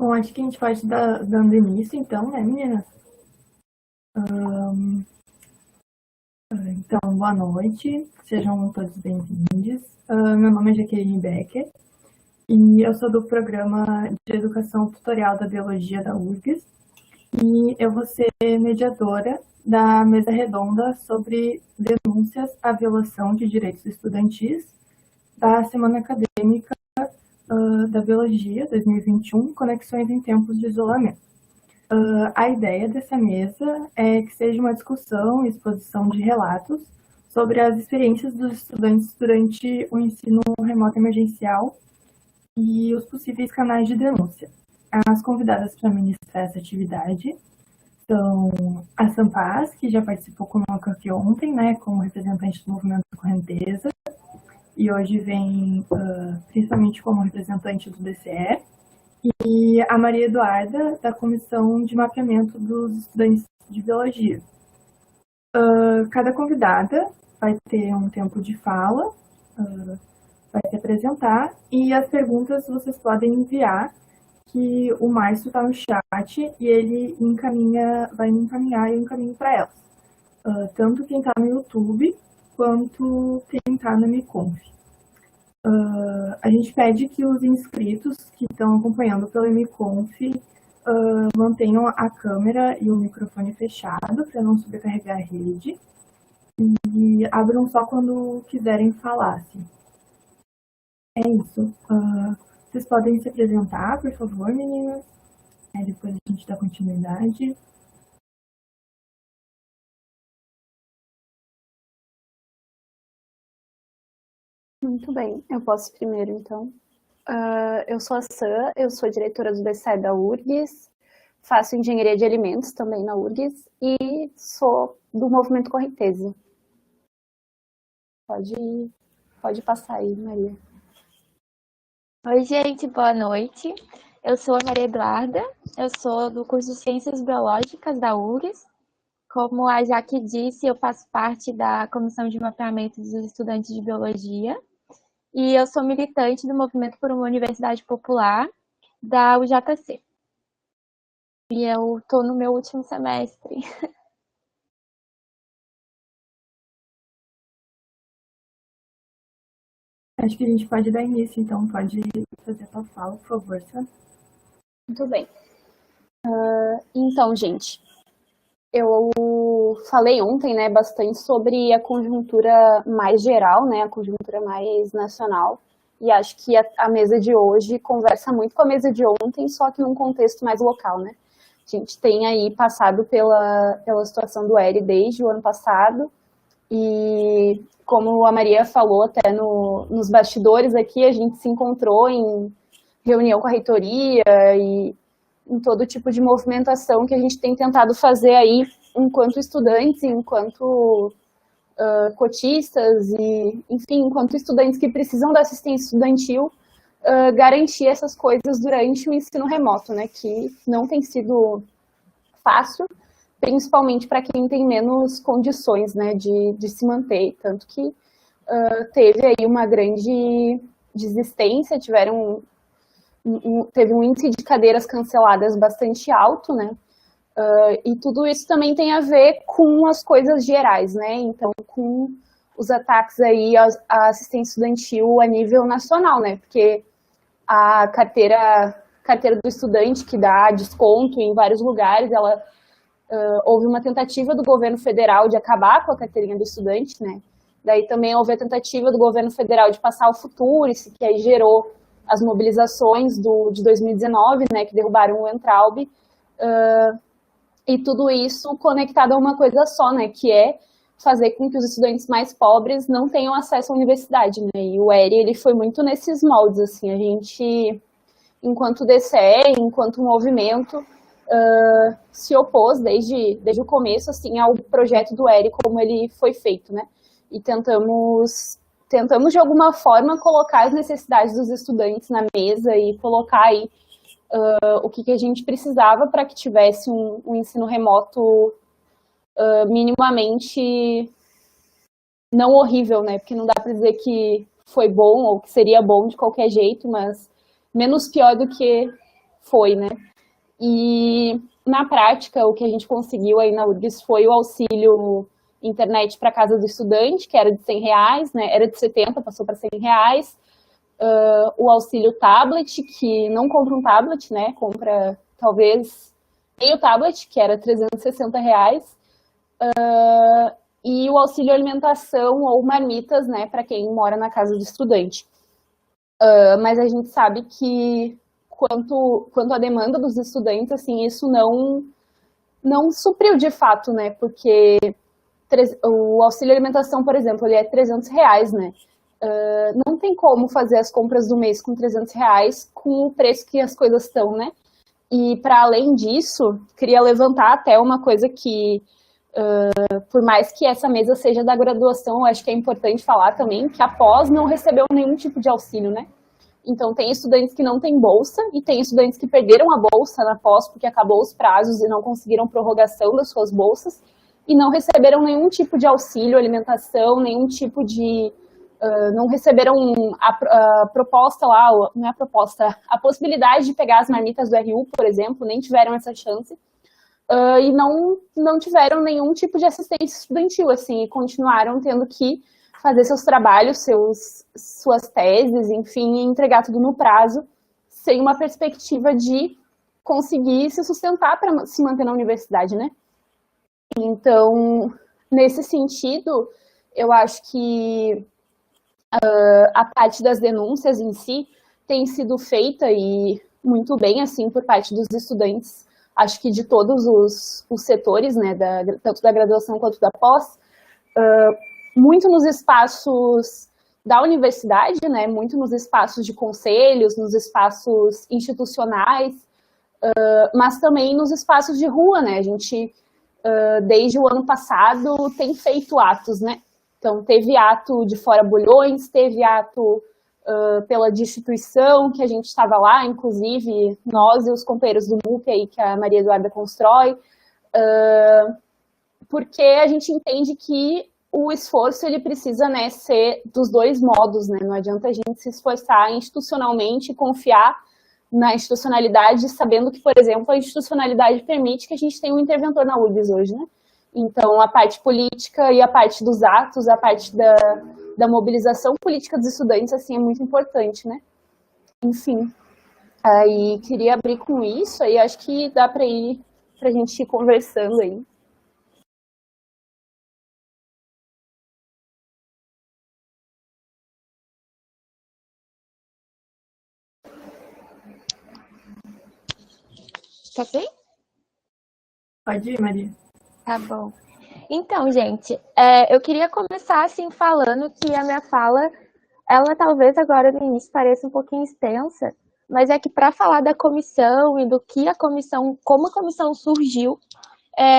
Bom, acho que a gente pode dar dando início, então, né, meninas? Então, boa noite, sejam todos bem-vindos. Meu nome é Jaqueline Becker e eu sou do programa de Educação Tutorial da Biologia da URGS e eu vou ser mediadora da mesa redonda sobre denúncias à violação de direitos estudantis da Semana Acadêmica da Biologia 2021, Conexões em Tempos de Isolamento. A ideia dessa mesa é que seja uma discussão e exposição de relatos sobre as experiências dos estudantes durante o ensino remoto emergencial e os possíveis canais de denúncia. As convidadas para ministrar essa atividade são a Sampaz, que já participou conosco aqui ontem, né, como representante do movimento Correnteza, e hoje vem principalmente como representante do DCE, e a Maria Eduarda, da Comissão de Mapeamento dos Estudantes de Biologia. Cada convidada vai ter um tempo de fala, vai se apresentar, e as perguntas vocês podem enviar, que o Márcio está no chat e ele vai me encaminhar e eu encaminho para elas. Tanto quem está no YouTube, quanto quem está no MiConf. A gente pede que os inscritos que estão acompanhando pelo MiConf mantenham a câmera e o microfone fechado para não sobrecarregar a rede e abram só quando quiserem falar. Assim. É isso. Vocês podem se apresentar, por favor, meninas. Aí depois a gente dá continuidade. Muito bem, eu posso primeiro, então. Eu sou a Sam, eu sou diretora do DCE da URGS, faço engenharia de alimentos também na URGS e sou do movimento Correnteza. Pode passar aí, Maria. Oi, gente, boa noite. Eu sou a Maria Eduarda, eu sou do curso de Ciências Biológicas da URGS. Como a Jaque disse, eu faço parte da Comissão de Mapeamento dos Estudantes de Biologia. E eu sou militante do Movimento por uma Universidade Popular da UJC. E eu estou no meu último semestre. Acho que a gente pode dar início, então pode fazer a tua fala, por favor, Sam. Muito bem. Então, gente, eu falei ontem, né, bastante sobre a conjuntura mais geral, né, a conjuntura mais nacional, e acho que a mesa de hoje conversa muito com a mesa de ontem, só que num contexto mais local, né. A gente tem aí passado pela situação do ERE desde o ano passado, e como a Maria falou até nos bastidores aqui, a gente se encontrou em reunião com a reitoria e em todo tipo de movimentação que a gente tem tentado fazer aí enquanto estudantes, enquanto cotistas e, enfim, enquanto estudantes que precisam da assistência estudantil, garantir essas coisas durante o ensino remoto, né, que não tem sido fácil, principalmente para quem tem menos condições, né, de se manter, tanto que teve aí uma grande desistência, teve um índice de cadeiras canceladas bastante alto, né, e tudo isso também tem a ver com as coisas gerais, né, então com os ataques aí à assistência estudantil a nível nacional, né, porque a carteira do estudante que dá desconto em vários lugares, houve uma tentativa do governo federal de acabar com a carteirinha do estudante, né? Daí também houve a tentativa do governo federal de passar o Futurice, que aí gerou as mobilizações de 2019, né, que derrubaram o Entraub, e tudo isso conectado a uma coisa só, né, que é fazer com que os estudantes mais pobres não tenham acesso à universidade, né, e o ERE, ele foi muito nesses moldes, assim, a gente, enquanto DCE, enquanto movimento, se opôs desde o começo, assim, ao projeto do ERE, como ele foi feito, né, e tentamos de alguma forma colocar as necessidades dos estudantes na mesa e colocar aí o que a gente precisava para que tivesse um ensino remoto minimamente não horrível, né? Porque não dá para dizer que foi bom ou que seria bom de qualquer jeito, mas menos pior do que foi, né? E, na prática, o que a gente conseguiu aí na URGS foi o auxílio internet para casa do estudante, que era de R$100, né? Era de 70, passou para R$100. O auxílio tablet, que não compra um tablet, né? Compra, talvez, meio tablet, que era R$360. E o auxílio alimentação ou marmitas, né? Para quem mora na casa do estudante. Mas a gente sabe que quanto à demanda dos estudantes, assim, isso não supriu de fato, né? Porque o auxílio alimentação, por exemplo, ele é R$300, né? Não tem como fazer as compras do mês com R$300 com o preço que as coisas estão, né? E, para além disso, queria levantar até uma coisa que, por mais que essa mesa seja da graduação, eu acho que é importante falar também que a pós não recebeu nenhum tipo de auxílio, né? Então, tem estudantes que não têm bolsa e tem estudantes que perderam a bolsa na pós porque acabou os prazos e não conseguiram prorrogação das suas bolsas e não receberam nenhum tipo de auxílio, alimentação, nenhum tipo de... não receberam a proposta lá, não é a proposta, a possibilidade de pegar as marmitas do RU, por exemplo, nem tiveram essa chance. E não tiveram nenhum tipo de assistência estudantil, assim, e continuaram tendo que fazer seus trabalhos, suas teses, enfim, e entregar tudo no prazo, sem uma perspectiva de conseguir se sustentar para se manter na universidade, né? Então, nesse sentido, eu acho que a parte das denúncias em si tem sido feita e muito bem, assim, por parte dos estudantes, acho que de todos os setores, né, tanto da graduação quanto da pós, muito nos espaços da universidade, né, muito nos espaços de conselhos, nos espaços institucionais, mas também nos espaços de rua, né, a gente, desde o ano passado, tem feito atos, né, então teve ato de Fora Bulhões, teve ato pela destituição, que a gente estava lá, inclusive nós e os companheiros do MUP aí, que a Maria Eduarda constrói, porque a gente entende que o esforço ele precisa, né, ser dos dois modos, né? Não adianta a gente se esforçar institucionalmente e confiar na institucionalidade, sabendo que, por exemplo, a institucionalidade permite que a gente tenha um interventor na URGS hoje, né? Então, a parte política e a parte dos atos, a parte da mobilização política dos estudantes, assim, é muito importante, né? Enfim, aí queria abrir com isso, aí acho que dá para a gente ir conversando aí. Tá bem? Pode ir, Maria. Tá bom. Então, gente, eu queria começar assim falando que a minha fala, ela talvez agora no início pareça um pouquinho extensa, mas é que para falar da comissão e do que a comissão, como a comissão surgiu,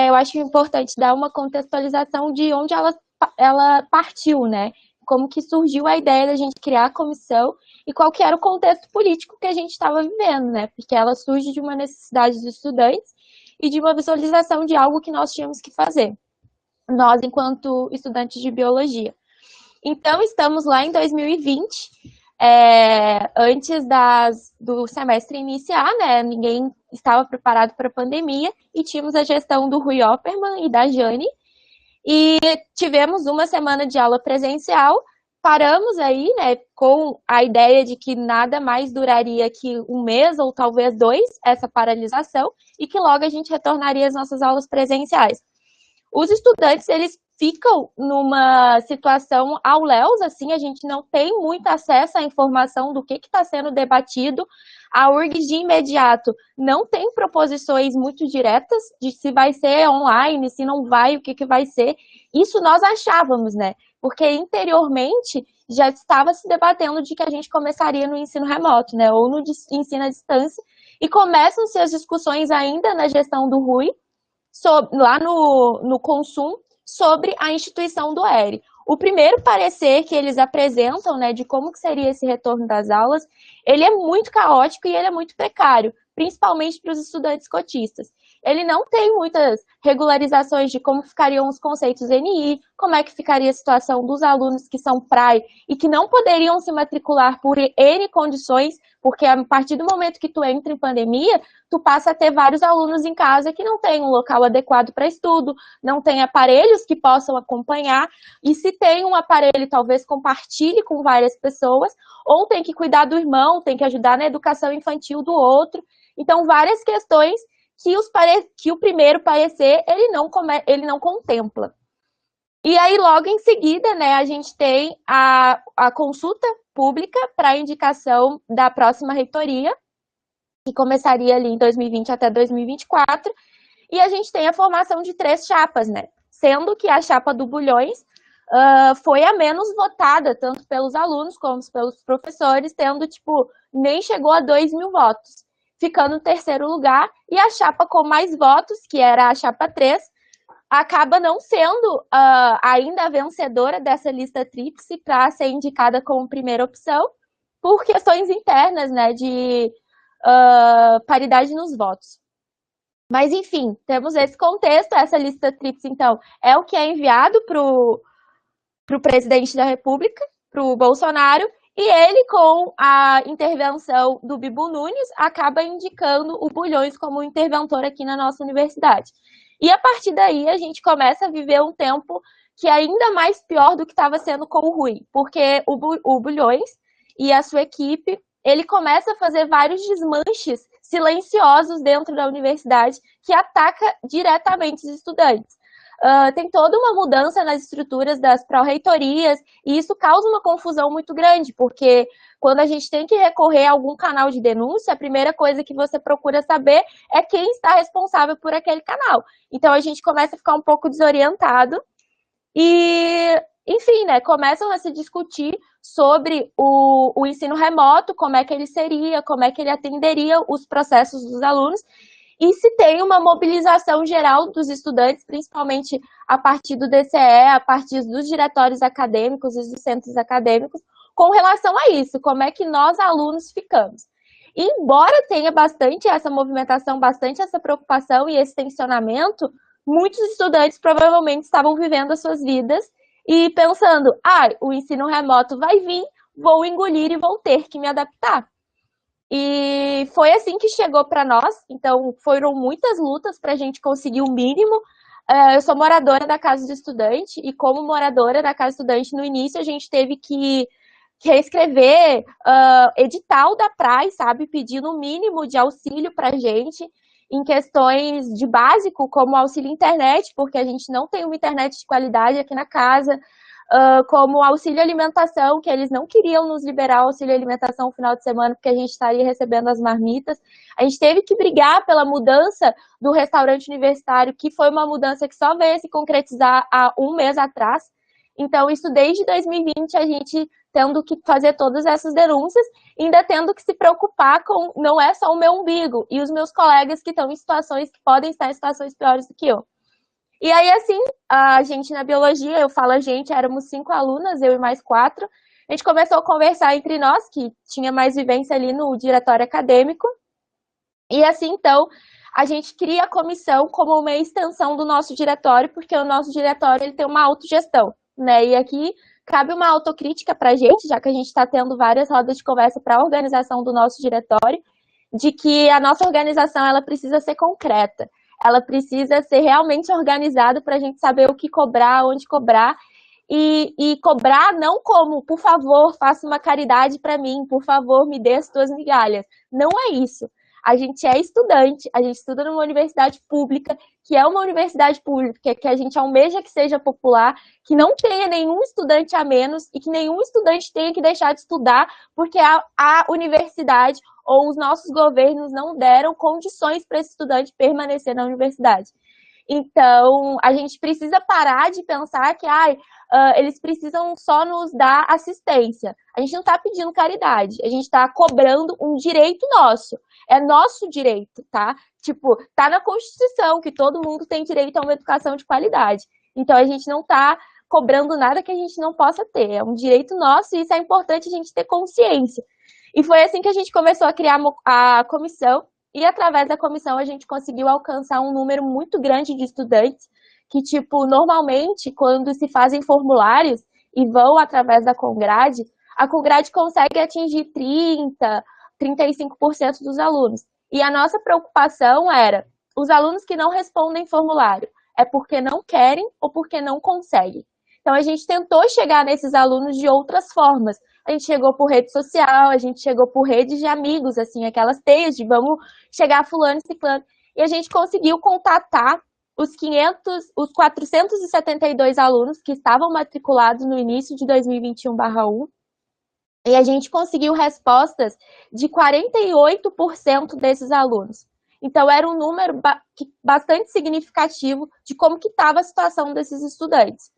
eu acho importante dar uma contextualização de onde ela partiu, né? Como que surgiu a ideia da gente criar a comissão e qual que era o contexto político que a gente estava vivendo, né? Porque ela surge de uma necessidade dos estudantes e de uma visualização de algo que nós tínhamos que fazer, nós enquanto estudantes de biologia. Então, estamos lá em 2020, antes do semestre iniciar, né? Ninguém estava preparado para a pandemia e tínhamos a gestão do Rui Oppermann e da Jane, e tivemos uma semana de aula presencial, paramos aí, né, com a ideia de que nada mais duraria que um mês ou talvez 2, essa paralisação, e que logo a gente retornaria às nossas aulas presenciais. Os estudantes, eles ficam numa situação ao léus, assim, a gente não tem muito acesso à informação do que está sendo debatido. A URGS, de imediato, não tem proposições muito diretas de se vai ser online, se não vai, o que vai ser. Isso nós achávamos, né? Porque interiormente já estava se debatendo de que a gente começaria no ensino remoto, né? Ou no ensino à distância. E começam-se as discussões ainda na gestão do Rui, lá no Consum, sobre a instituição do ERE. O primeiro parecer que eles apresentam, né, de como que seria esse retorno das aulas, ele é muito caótico e ele é muito precário, principalmente para os estudantes cotistas. ele não tem muitas regularizações de como ficariam os conceitos NI, como é que ficaria a situação dos alunos que são PRAE e que não poderiam se matricular por N condições, porque a partir do momento que tu entra em pandemia, tu passa a ter vários alunos em casa que não tem um local adequado para estudo, não tem aparelhos que possam acompanhar, e se tem um aparelho, talvez compartilhe com várias pessoas, ou tem que cuidar do irmão, tem que ajudar na educação infantil do outro. Então, várias questões que o primeiro parecer ele não contempla. E aí, logo em seguida, né, a gente tem a consulta pública para indicação da próxima reitoria, que começaria ali em 2020 até 2024, e a gente tem a formação de 3 chapas, né, sendo que a chapa do Bulhões foi a menos votada, tanto pelos alunos como pelos professores, tendo, tipo, nem chegou a 2.000 votos, ficando em terceiro lugar, e a chapa com mais votos, que era a chapa 3, acaba não sendo ainda a vencedora dessa lista tríplice para ser indicada como primeira opção, por questões internas, né, de paridade nos votos. Mas, enfim, temos esse contexto, essa lista tríplice, então, é o que é enviado para o presidente da República, para o Bolsonaro, e ele, com a intervenção do Bibo Nunes, acaba indicando o Bulhões como interventor aqui na nossa universidade. E a partir daí a gente começa a viver um tempo que é ainda mais pior do que estava sendo com o Rui, porque o Bulhões e a sua equipe, ele começa a fazer vários desmanches silenciosos dentro da universidade que ataca diretamente os estudantes. Tem toda uma mudança nas estruturas das pró-reitorias, e isso causa uma confusão muito grande, porque quando a gente tem que recorrer a algum canal de denúncia, a primeira coisa que você procura saber é quem está responsável por aquele canal. Então a gente começa a ficar um pouco desorientado e, enfim, né, começam a se discutir sobre o ensino remoto, como é que ele seria, como é que ele atenderia os processos dos alunos, e se tem uma mobilização geral dos estudantes, principalmente a partir do DCE, a partir dos diretórios acadêmicos e dos centros acadêmicos, com relação a isso, como é que nós, alunos, ficamos. E, embora tenha bastante essa movimentação, bastante essa preocupação e esse tensionamento, muitos estudantes provavelmente estavam vivendo as suas vidas e pensando, o ensino remoto vai vir, vou engolir e vou ter que me adaptar. E foi assim que chegou para nós, então foram muitas lutas para a gente conseguir o mínimo. Eu sou moradora da Casa do Estudante, e como moradora da Casa do Estudante, no início a gente teve que reescrever edital da PRAE, sabe, pedindo o mínimo de auxílio para a gente, em questões de básico, como auxílio internet, porque a gente não tem uma internet de qualidade aqui na casa, como auxílio alimentação, que eles não queriam nos liberar auxílio alimentação no final de semana, porque a gente estaria recebendo as marmitas. A gente teve que brigar pela mudança do restaurante universitário, que foi uma mudança que só veio se concretizar há um mês atrás. Então, isso desde 2020, a gente tendo que fazer todas essas denúncias, ainda tendo que se preocupar com, não é só o meu umbigo, e os meus colegas que estão em situações, que podem estar em situações piores do que eu. E aí, assim, a gente na biologia, eu falo a gente, éramos 5 alunas, eu e mais 4, a gente começou a conversar entre nós, que tinha mais vivência ali no diretório acadêmico, e assim, então, a gente cria a comissão como uma extensão do nosso diretório, porque o nosso diretório ele tem uma autogestão, né, e aqui cabe uma autocrítica para a gente, já que a gente está tendo várias rodas de conversa para a organização do nosso diretório, de que a nossa organização ela precisa ser concreta. Ela precisa ser realmente organizada para a gente saber o que cobrar, onde cobrar, e cobrar não como, por favor, faça uma caridade para mim, por favor, me dê as tuas migalhas. Não é isso. A gente é estudante, a gente estuda numa universidade pública, que é uma universidade pública, que a gente almeja que seja popular, que não tenha nenhum estudante a menos e que nenhum estudante tenha que deixar de estudar, porque a universidade ou os nossos governos não deram condições para esse estudante permanecer na universidade. Então, a gente precisa parar de pensar que eles precisam só nos dar assistência. A gente não está pedindo caridade, a gente está cobrando um direito nosso. É nosso direito, tá? Tipo, tá na Constituição que todo mundo tem direito a uma educação de qualidade. Então, a gente não está cobrando nada que a gente não possa ter. É um direito nosso e isso é importante a gente ter consciência. E foi assim que a gente começou a criar a comissão. E através da comissão a gente conseguiu alcançar um número muito grande de estudantes que, tipo, normalmente, quando se fazem formulários e vão através da Congrade, a Congrade consegue atingir 30, 35% dos alunos. E a nossa preocupação era, os alunos que não respondem formulário, é porque não querem ou porque não conseguem. Então, a gente tentou chegar nesses alunos de outras formas. A gente chegou por rede social, a gente chegou por redes de amigos, assim, aquelas teias de vamos chegar a fulano e ciclano. E a gente conseguiu contatar os 472 alunos que estavam matriculados no início de 2021/1, e a gente conseguiu respostas de 48% desses alunos. Então, era um número bastante significativo de como que estava a situação desses estudantes.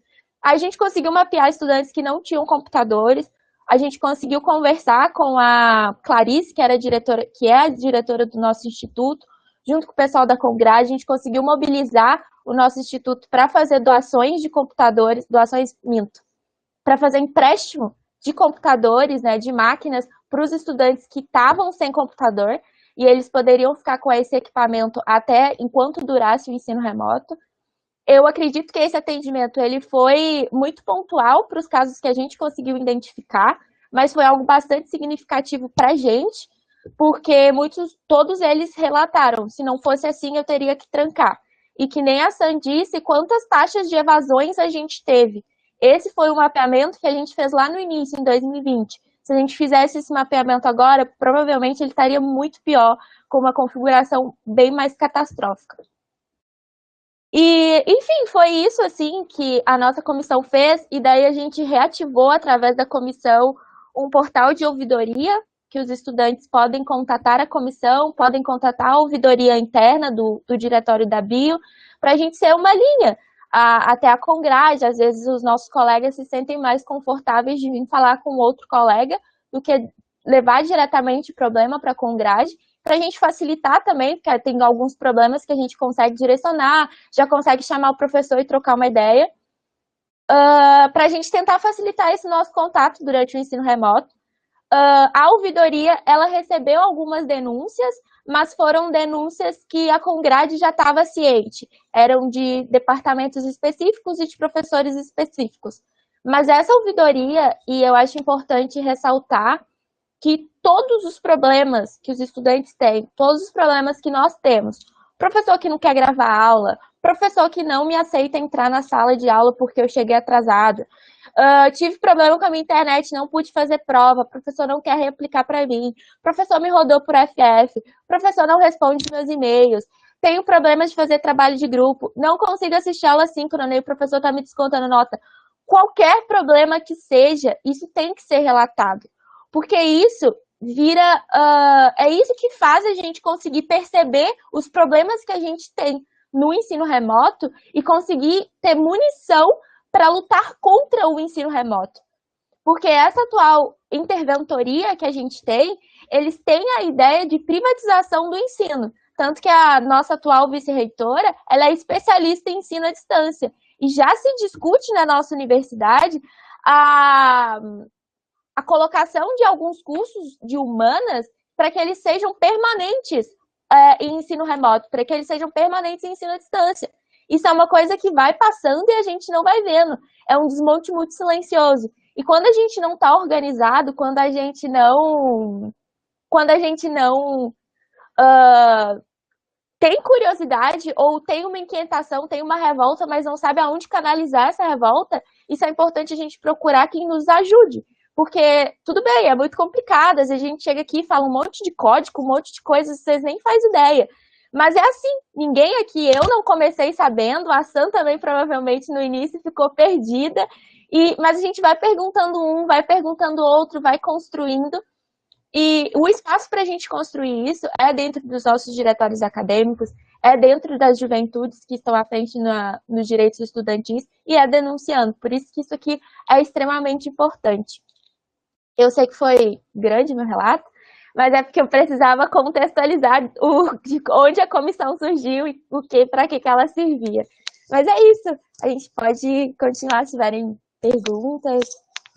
A gente conseguiu mapear estudantes que não tinham computadores, a gente conseguiu conversar com a Clarice, que é a diretora do nosso instituto, junto com o pessoal da Congrade, a gente conseguiu mobilizar o nosso instituto para fazer doações de computadores, para fazer empréstimo de computadores, né, de máquinas, para os estudantes que estavam sem computador, e eles poderiam ficar com esse equipamento até enquanto durasse o ensino remoto. Eu acredito que esse atendimento ele foi muito pontual para os casos que a gente conseguiu identificar, mas foi algo bastante significativo para a gente, porque todos eles relataram, se não fosse assim eu teria que trancar. E que nem a Sam disse, quantas taxas de evasões a gente teve. Esse foi o mapeamento que a gente fez lá no início, em 2020. Se a gente fizesse esse mapeamento agora, provavelmente ele estaria muito pior, com uma configuração bem mais catastrófica. E, enfim, foi isso, assim, que a nossa comissão fez, e daí a gente reativou, através da comissão, um portal de ouvidoria, que os estudantes podem contatar a comissão, podem contatar a ouvidoria interna do diretório da Bio, para a gente ser uma linha, até a Congrade. Às vezes os nossos colegas se sentem mais confortáveis de vir falar com outro colega, do que levar diretamente o problema para a Congrade, para a gente facilitar também, porque tem alguns problemas que a gente consegue direcionar, já consegue chamar o professor e trocar uma ideia, para a gente tentar facilitar esse nosso contato durante o ensino remoto. A ouvidoria, ela recebeu algumas denúncias, mas foram denúncias que a Congrade já estava ciente, eram de departamentos específicos e de professores específicos. Mas essa ouvidoria, e eu acho importante ressaltar, que todos os problemas que os estudantes têm, todos os problemas que nós temos, professor que não quer gravar aula, professor que não me aceita entrar na sala de aula porque eu cheguei atrasada, tive problema com a minha internet, não pude fazer prova, professor não quer replicar para mim, professor me rodou por FF, professor não responde meus e-mails, tenho problema de fazer trabalho de grupo, não consigo assistir aula síncrona e o professor está me descontando nota. Qualquer problema que seja, isso tem que ser relatado. Porque isso é isso que faz a gente conseguir perceber os problemas que a gente tem no ensino remoto e conseguir ter munição para lutar contra o ensino remoto. Porque essa atual interventoria que a gente tem, eles têm a ideia de privatização do ensino. Tanto que a nossa atual vice-reitora, ela é especialista em ensino à distância. E já se discute na nossa universidade a colocação de alguns cursos de humanas para que eles sejam permanentes em ensino remoto, para que eles sejam permanentes em ensino à distância. Isso é uma coisa que vai passando e a gente não vai vendo. É um desmonte muito silencioso. E quando a gente não está organizado, quando a gente não tem curiosidade ou tem uma inquietação, tem uma revolta, mas não sabe aonde canalizar essa revolta, isso é importante a gente procurar quem nos ajude. Porque, tudo bem, é muito complicado, às vezes a gente chega aqui e fala um monte de código, um monte de coisas, vocês nem fazem ideia. Mas é assim, ninguém aqui, eu não comecei sabendo, a Sam também provavelmente no início ficou perdida, mas a gente vai perguntando um, vai perguntando outro, vai construindo. E o espaço para a gente construir isso é dentro dos nossos diretórios acadêmicos, é dentro das juventudes que estão à frente nos direitos estudantis e é denunciando. Por isso que isso aqui é extremamente importante. Eu sei que foi grande meu relato, mas é porque eu precisava contextualizar de onde a comissão surgiu e para que ela servia. Mas é isso, a gente pode continuar se tiverem perguntas,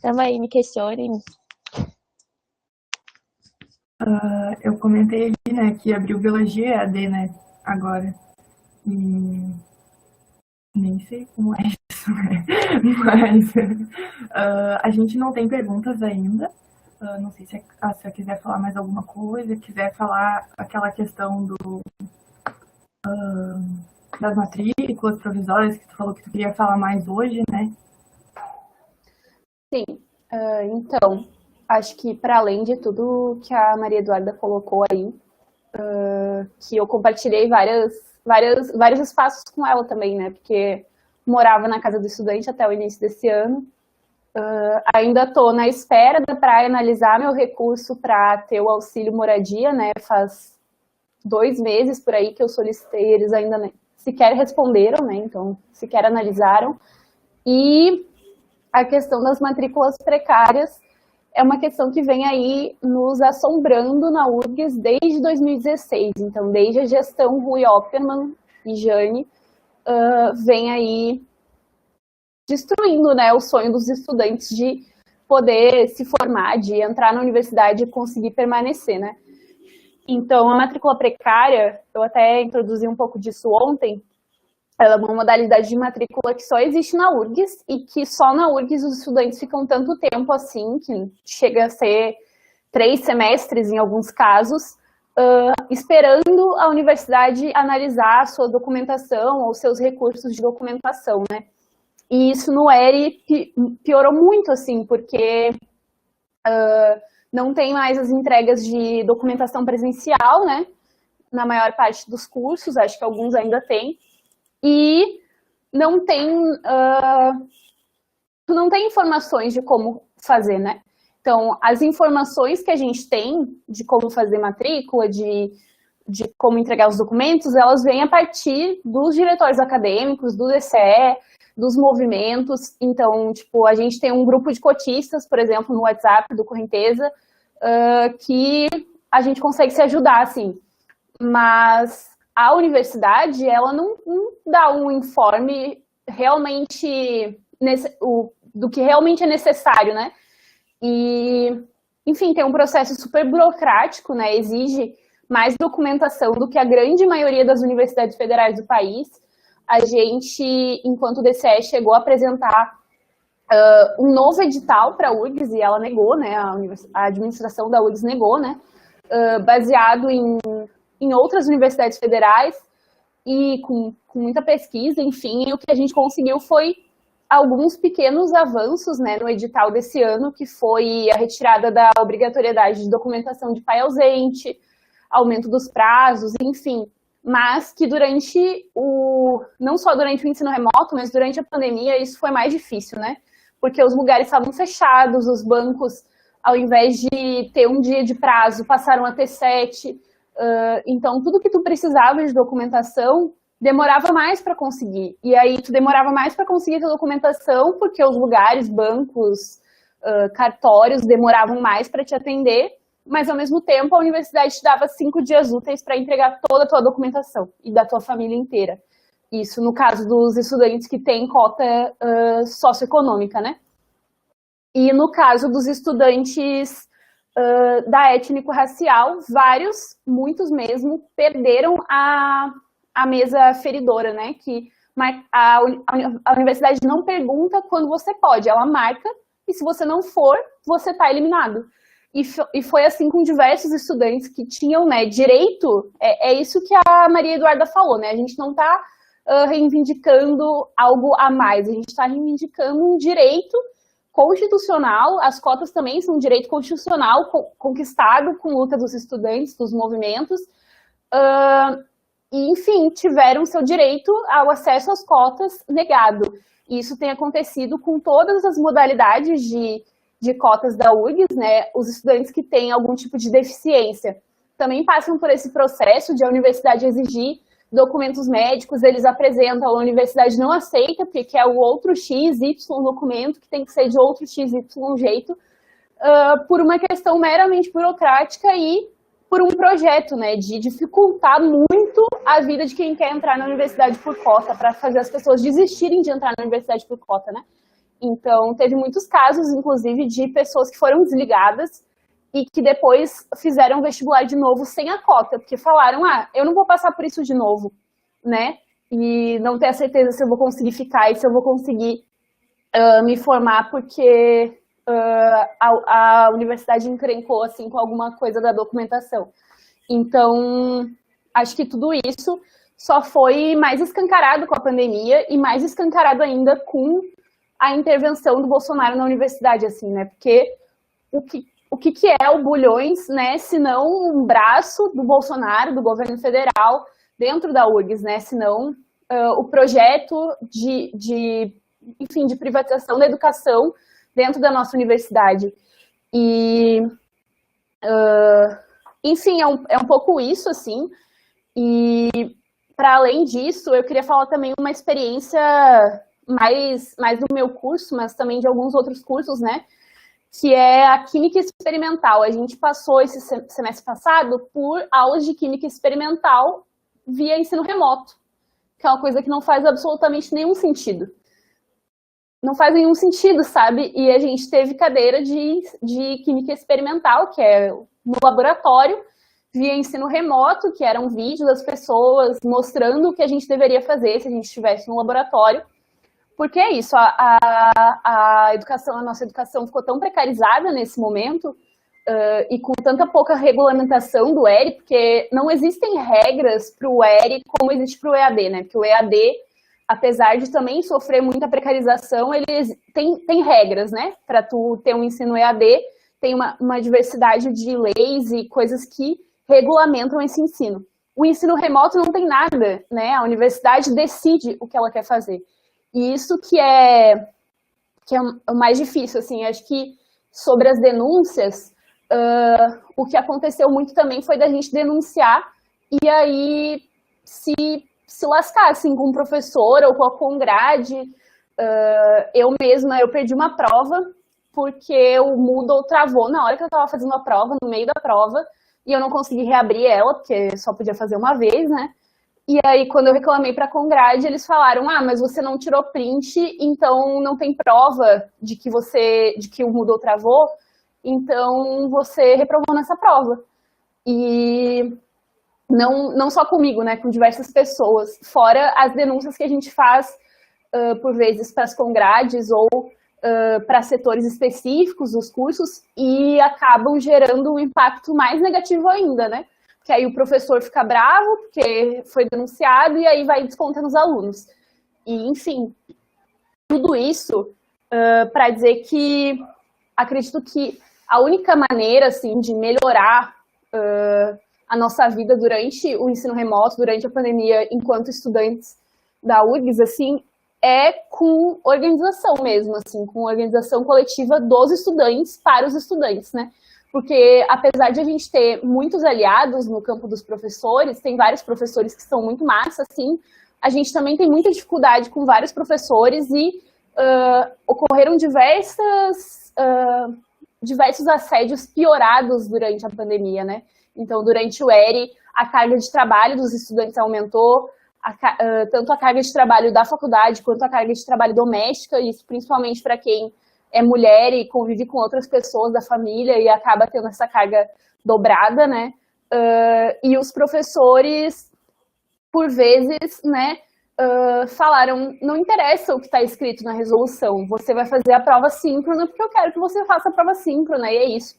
também me questionem. Eu comentei ali, né, que abriu biologia EAD, né, agora. E nem sei como é isso, né? Mas a gente não tem perguntas ainda. Não sei se a senhora quiser falar mais alguma coisa, quiser falar aquela questão das matrículas provisórias, que tu falou que tu queria falar mais hoje, né? Sim, então, acho que para além de tudo que a Maria Eduarda colocou aí, que eu compartilhei vários espaços com ela também, né? Porque morava na casa do estudante até o início desse ano. Ainda estou na espera para analisar meu recurso para ter o auxílio moradia, né? Faz 2 meses por aí que eu solicitei, eles ainda sequer responderam, né? Então, sequer analisaram. E a questão das matrículas precárias é uma questão que vem aí nos assombrando na URGS desde 2016. Então, desde a gestão Rui Oppermann e Jane, vem aí destruindo, né, o sonho dos estudantes de poder se formar, de entrar na universidade e conseguir permanecer, né? Então, a matrícula precária, eu até introduzi um pouco disso ontem, ela é uma modalidade de matrícula que só existe na URGS e que só na URGS os estudantes ficam tanto tempo assim, que chega a ser 3 semestres em alguns casos, esperando a universidade analisar a sua documentação ou seus recursos de documentação, né? E isso no ERE piorou muito, assim, porque não tem mais as entregas de documentação presencial, né? Na maior parte dos cursos, acho que alguns ainda tem. E não tem informações de como fazer, né? Então, as informações que a gente tem de como fazer matrícula, de como entregar os documentos, elas vêm a partir dos diretórios acadêmicos, do DCE, dos movimentos. Então, tipo, a gente tem um grupo de cotistas, por exemplo, no WhatsApp do Correnteza, que a gente consegue se ajudar, assim. Mas a universidade, ela não dá um informe realmente do que realmente é necessário, né? E, enfim, tem um processo super burocrático, né? Exige mais documentação do que a grande maioria das universidades federais do país. A gente, enquanto DCE, chegou a apresentar um novo edital para a URGS e ela negou, né? A administração da URGS negou, né? Baseado em outras universidades federais e com muita pesquisa, enfim, e o que a gente conseguiu foi alguns pequenos avanços, né, no edital desse ano, que foi a retirada da obrigatoriedade de documentação de pai ausente, aumento dos prazos, enfim, mas que não só durante o ensino remoto, mas durante a pandemia isso foi mais difícil, né, porque os lugares estavam fechados, os bancos, ao invés de ter um dia de prazo, passaram a ter 7, então tudo que tu precisava de documentação demorava mais para conseguir. E aí tu demorava mais para conseguir a documentação porque os lugares, bancos, cartórios demoravam mais para te atender, mas ao mesmo tempo a universidade te dava 5 dias úteis para entregar toda a tua documentação e da tua família inteira. Isso no caso dos estudantes que têm cota socioeconômica, né? E no caso dos estudantes da étnico-racial, muitos mesmo, perderam a mesa feridora, né? Que a universidade não pergunta quando você pode, ela marca, e se você não for, você está eliminado. E foi assim com diversos estudantes que tinham, né, direito, é isso que a Maria Eduarda falou, né? A gente não está reivindicando algo a mais, a gente está reivindicando um direito constitucional, as cotas também são um direito constitucional conquistado com luta dos estudantes, dos movimentos, e, enfim, tiveram seu direito ao acesso às cotas negado. E isso tem acontecido com todas as modalidades de cotas da URGS, né? Os estudantes que têm algum tipo de deficiência também passam por esse processo de a universidade exigir documentos médicos, eles apresentam, a universidade não aceita, porque quer o outro XY documento, que tem que ser de outro XY jeito, por uma questão meramente burocrática e por um projeto, né, de dificultar muito a vida de quem quer entrar na universidade por cota, para fazer as pessoas desistirem de entrar na universidade por cota, né? Então, teve muitos casos, inclusive, de pessoas que foram desligadas e que depois fizeram vestibular de novo sem a cota, porque falaram, eu não vou passar por isso de novo, né? E não ter a certeza se eu vou conseguir ficar e se eu vou conseguir me formar, porque a universidade encrencou, assim, com alguma coisa da documentação. Então, acho que tudo isso só foi mais escancarado com a pandemia e mais escancarado ainda com a intervenção do Bolsonaro na universidade, assim, né? Porque o que é o Bulhões, né? Se não um braço do Bolsonaro, do governo federal, dentro da URGS, né? Se não o projeto enfim, de privatização da educação dentro da nossa universidade. E, enfim, é um pouco isso, assim. E, para além disso, eu queria falar também uma experiência mais do meu curso, mas também de alguns outros cursos, né? Que é a Química Experimental. A gente passou esse semestre passado por aulas de Química Experimental via ensino remoto, que é uma coisa que não faz absolutamente nenhum sentido. Não faz nenhum sentido, sabe? E a gente teve cadeira de Química Experimental, que é no laboratório, via ensino remoto, que era um vídeo das pessoas mostrando o que a gente deveria fazer se a gente estivesse no laboratório. Porque é isso, a nossa educação ficou tão precarizada nesse momento, e com tanta pouca regulamentação do ERI, porque não existem regras para o ERI como existe para o EAD, né? Porque o EAD, apesar de também sofrer muita precarização, ele tem regras, né? Para tu ter um ensino EAD, tem uma diversidade de leis e coisas que regulamentam esse ensino. O ensino remoto não tem nada, né? A universidade decide o que ela quer fazer. E isso que é o mais difícil, assim, acho que sobre as denúncias, o que aconteceu muito também foi da gente denunciar e aí se lascar, assim, com o professor ou com a Congrade. Eu mesma, eu perdi uma prova porque o Moodle travou na hora que eu estava fazendo a prova, no meio da prova, e eu não consegui reabrir ela, porque só podia fazer uma vez, né? E aí, quando eu reclamei para a Congrade, eles falaram, mas você não tirou print, então não tem prova de que o Moodle travou, então você reprovou nessa prova. E não só comigo, né, com diversas pessoas, fora as denúncias que a gente faz, por vezes, para as Congrades ou para setores específicos dos cursos, e acabam gerando um impacto mais negativo ainda, né? Que aí o professor fica bravo, porque foi denunciado, e aí vai descontar nos alunos. E, enfim, tudo isso para dizer que acredito que a única maneira, assim, de melhorar a nossa vida durante o ensino remoto, durante a pandemia, enquanto estudantes da URGS, assim, é com organização mesmo, assim, com organização coletiva dos estudantes para os estudantes, né? Porque, apesar de a gente ter muitos aliados no campo dos professores, tem vários professores que são muito massa, assim, a gente também tem muita dificuldade com vários professores e ocorreram diversos assédios piorados durante a pandemia, né? Então, durante o ERI, a carga de trabalho dos estudantes aumentou, tanto a carga de trabalho da faculdade quanto a carga de trabalho doméstica, isso principalmente para quem é mulher e convive com outras pessoas da família e acaba tendo essa carga dobrada, né? E os professores, por vezes, né, falaram, não interessa o que está escrito na resolução, você vai fazer a prova síncrona porque eu quero que você faça a prova síncrona, e é isso.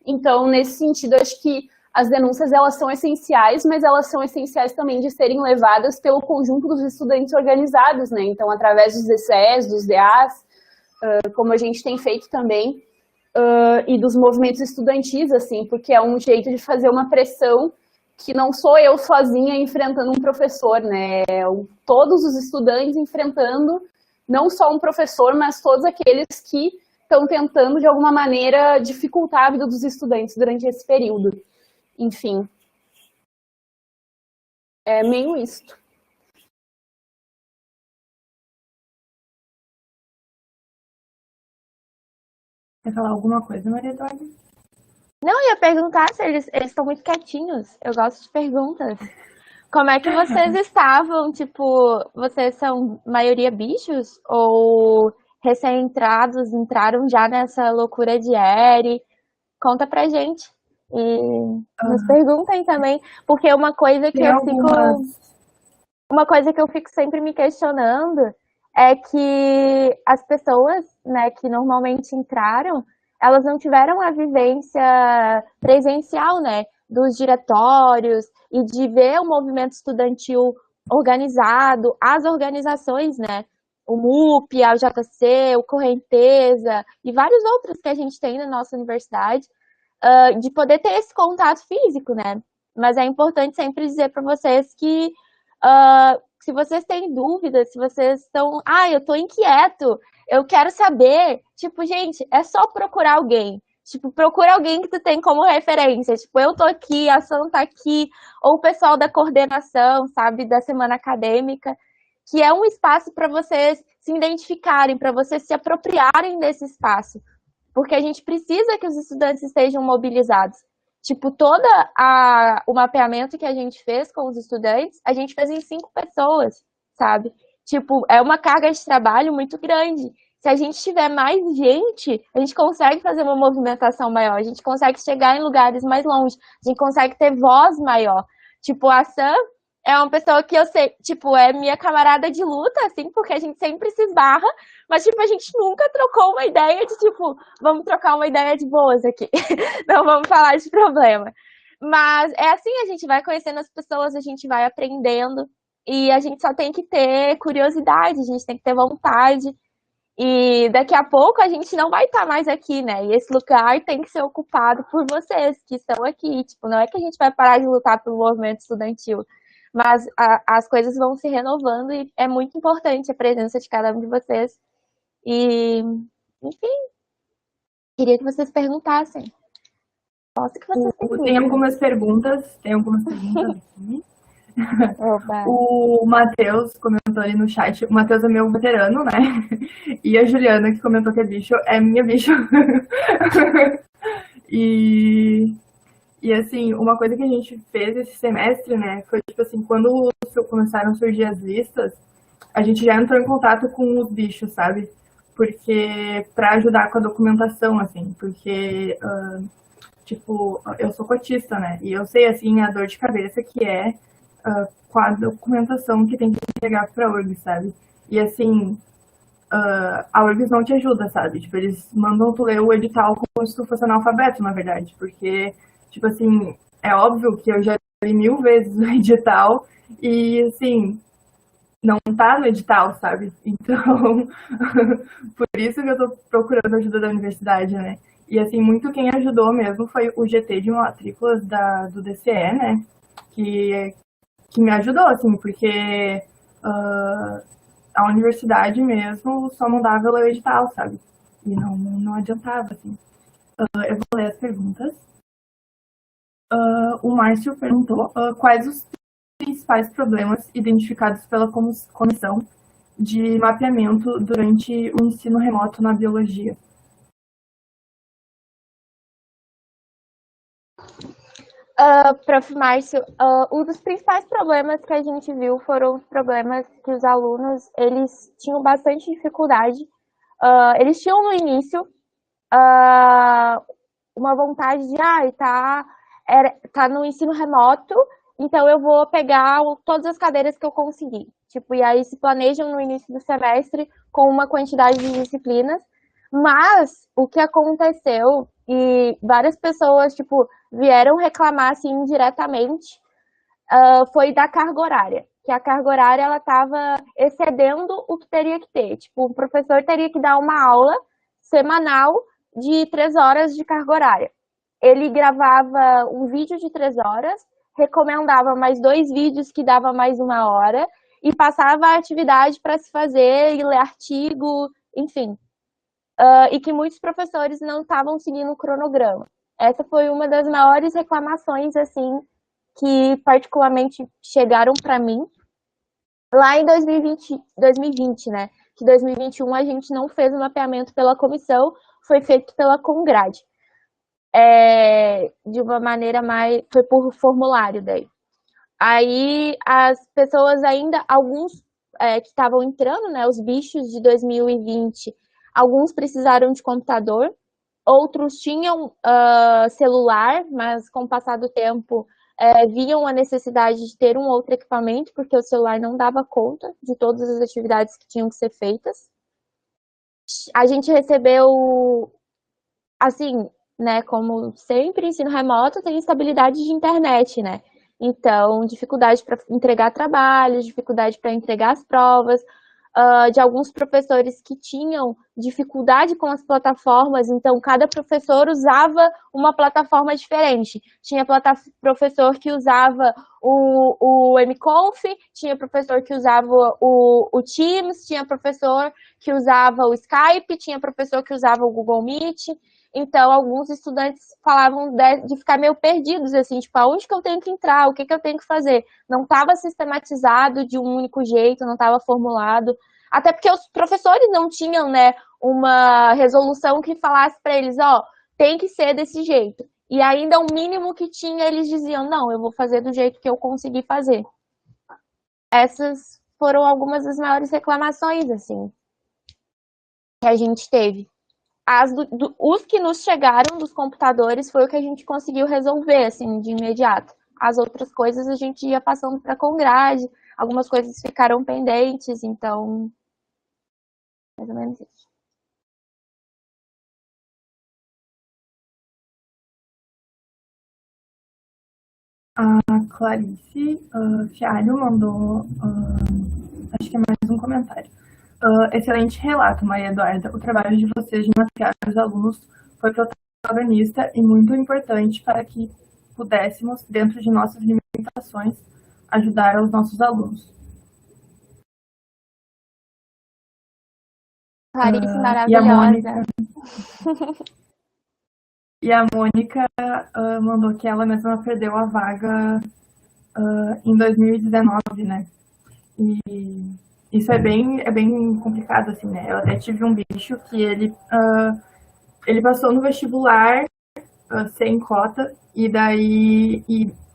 Então, nesse sentido, acho que as denúncias, elas são essenciais, mas elas são essenciais também de serem levadas pelo conjunto dos estudantes organizados, né? Então, através dos DCEs, dos DAs, como a gente tem feito também, e dos movimentos estudantis, assim, porque é um jeito de fazer uma pressão que não sou eu sozinha enfrentando um professor, né? Todos os estudantes enfrentando, não só um professor, mas todos aqueles que estão tentando, de alguma maneira, dificultar a vida dos estudantes durante esse período. Enfim, é meio isto. Quer falar alguma coisa, Maria Eduarda? Não, eu ia perguntar se eles estão muito quietinhos. Eu gosto de perguntas. Como é que vocês estavam? Tipo, vocês são maioria bichos? Ou recém-entrados entraram já nessa loucura de ERI? Conta pra gente. E nos perguntem também, porque uma coisa que eu fico sempre me questionando é que as pessoas, né, que normalmente entraram, elas não tiveram a vivência presencial, né, dos diretórios e de ver o movimento estudantil organizado, as organizações, né, o MUP, a UJC, o Correnteza e vários outros que a gente tem na nossa universidade, de poder ter esse contato físico, né? Mas é importante sempre dizer para vocês que se vocês têm dúvidas, se vocês estão, eu tô inquieto, eu quero saber, tipo, gente, é só procurar alguém. Tipo, procura alguém que tu tem como referência. Tipo, eu tô aqui, a Sam tá aqui, ou o pessoal da coordenação, sabe, da semana acadêmica, que é um espaço para vocês se identificarem, para vocês se apropriarem desse espaço. Porque a gente precisa que os estudantes estejam mobilizados. Tipo, o mapeamento que a gente fez com os estudantes, a gente fez em 5 pessoas, sabe? Tipo, é uma carga de trabalho muito grande. Se a gente tiver mais gente, a gente consegue fazer uma movimentação maior, a gente consegue chegar em lugares mais longe, a gente consegue ter voz maior. Tipo, a Sam é uma pessoa que eu sei, tipo, é minha camarada de luta, assim, porque a gente sempre se esbarra, mas, tipo, a gente nunca trocou uma ideia de, tipo, vamos trocar uma ideia de boas aqui, não vamos falar de problema. Mas é assim, a gente vai conhecendo as pessoas, a gente vai aprendendo, e a gente só tem que ter curiosidade, a gente tem que ter vontade, e daqui a pouco a gente não vai estar mais aqui, né? E esse lugar tem que ser ocupado por vocês que estão aqui. Tipo, não é que a gente vai parar de lutar pelo movimento estudantil, mas as coisas vão se renovando e é muito importante a presença de cada um de vocês. E, enfim, queria que vocês perguntassem. Posso que vocês Tem algumas perguntas aqui. Oba. O Matheus comentou ali no chat. O Matheus é meu veterano, né? E a Juliana, que comentou que é bicho, é minha bicho. E assim, uma coisa que a gente fez esse semestre, né, foi tipo assim, quando começaram a surgir as listas, a gente já entrou em contato com os bichos, sabe? Porque para ajudar com a documentação, assim, porque tipo, eu sou cotista, né? E eu sei assim a dor de cabeça que é com a documentação que tem que entregar para a URGS, sabe? E assim, a URGS não te ajuda, sabe? Tipo, eles mandam tu ler o edital como se tu fosse analfabeto, na verdade, porque tipo assim, é óbvio que eu já li 1000 vezes o edital e, assim, não tá no edital, sabe? Então, por isso que eu tô procurando ajuda da universidade, né? E, assim, muito quem ajudou mesmo foi o GT de matrículas do DCE, né? Que me ajudou, assim, porque a universidade mesmo só mandava ler o edital, sabe? E não adiantava, assim. Eu vou ler as perguntas. O Márcio perguntou quais os principais problemas identificados pela comissão de mapeamento durante o ensino remoto na biologia. Prof. Márcio, um dos principais problemas que a gente viu foram os problemas que os alunos, eles tinham bastante dificuldade. Eles tinham no início uma vontade de, tá no ensino remoto, então eu vou pegar todas as cadeiras que eu conseguir. Tipo, e aí se planejam no início do semestre com uma quantidade de disciplinas, mas o que aconteceu, e várias pessoas, tipo, vieram reclamar, assim, indiretamente, foi da carga horária. Que a carga horária, ela estava excedendo o que teria que ter. Tipo, o professor teria que dar uma aula semanal de 3 horas de carga horária. Ele gravava um vídeo de 3 horas, recomendava mais 2 vídeos que dava mais 1 hora, e passava a atividade para se fazer, e ler artigo, enfim. E que muitos professores não estavam seguindo o cronograma. Essa foi uma das maiores reclamações, assim, que particularmente chegaram para mim lá em 2020, né? Que 2021 a gente não fez o mapeamento pela comissão, foi feito pela Congrade. De uma maneira mais... foi por formulário daí. Aí as pessoas ainda, alguns que estavam entrando, né? Os bichos de 2020, alguns precisaram de computador, outros tinham celular, mas com o passar do tempo viam a necessidade de ter um outro equipamento, porque o celular não dava conta de todas as atividades que tinham que ser feitas. A gente recebeu, assim, né, como sempre, ensino remoto tem instabilidade de internet, né? Então, dificuldade para entregar trabalhos, dificuldade para entregar as provas, de alguns professores que tinham dificuldade com as plataformas, então cada professor usava uma plataforma diferente. Tinha professor que usava o mconf, tinha professor que usava o Teams, tinha professor que usava o Skype, tinha professor que usava o Google Meet. Então, alguns estudantes falavam de ficar meio perdidos, assim, tipo, aonde que eu tenho que entrar, o que que eu tenho que fazer? Não estava sistematizado de um único jeito, não estava formulado, até porque os professores não tinham, né, uma resolução que falasse para eles, ó, tem que ser desse jeito. E ainda o mínimo que tinha, eles diziam, não, eu vou fazer do jeito que eu conseguir fazer. Essas foram algumas das maiores reclamações, assim, que a gente teve. Os que nos chegaram dos computadores foi o que a gente conseguiu resolver, assim, de imediato. As outras coisas a gente ia passando para a Congrade, algumas coisas ficaram pendentes, então, mais ou menos isso. A Clarice Fialho mandou, acho que é mais um comentário. Excelente relato, Maria Eduarda. O trabalho de vocês de mapear os alunos foi protagonista e muito importante para que pudéssemos, dentro de nossas limitações, ajudar os nossos alunos. Clarice maravilhosa. E a Mônica mandou que ela mesma perdeu a vaga em 2019, né? E isso é bem complicado, assim, né? Eu até tive um bicho que ele passou no vestibular sem cota e daí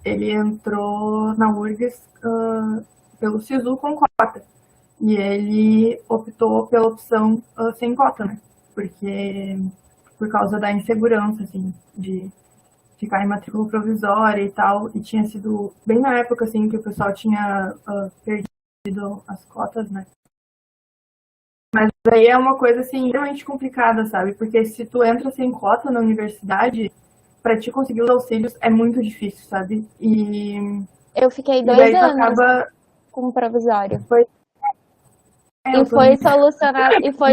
ele entrou na URGS pelo SISU com cota. E ele optou pela opção sem cota, né? Por causa da insegurança, assim, de ficar em matrícula provisória e tal. E tinha sido bem na época, assim, que o pessoal tinha perdido as cotas, né? Mas aí é uma coisa, assim, extremamente complicada, sabe? Porque se tu entra sem cota na universidade, para te conseguir os auxílios é muito difícil, sabe? E eu fiquei 2 anos com provisório. Foi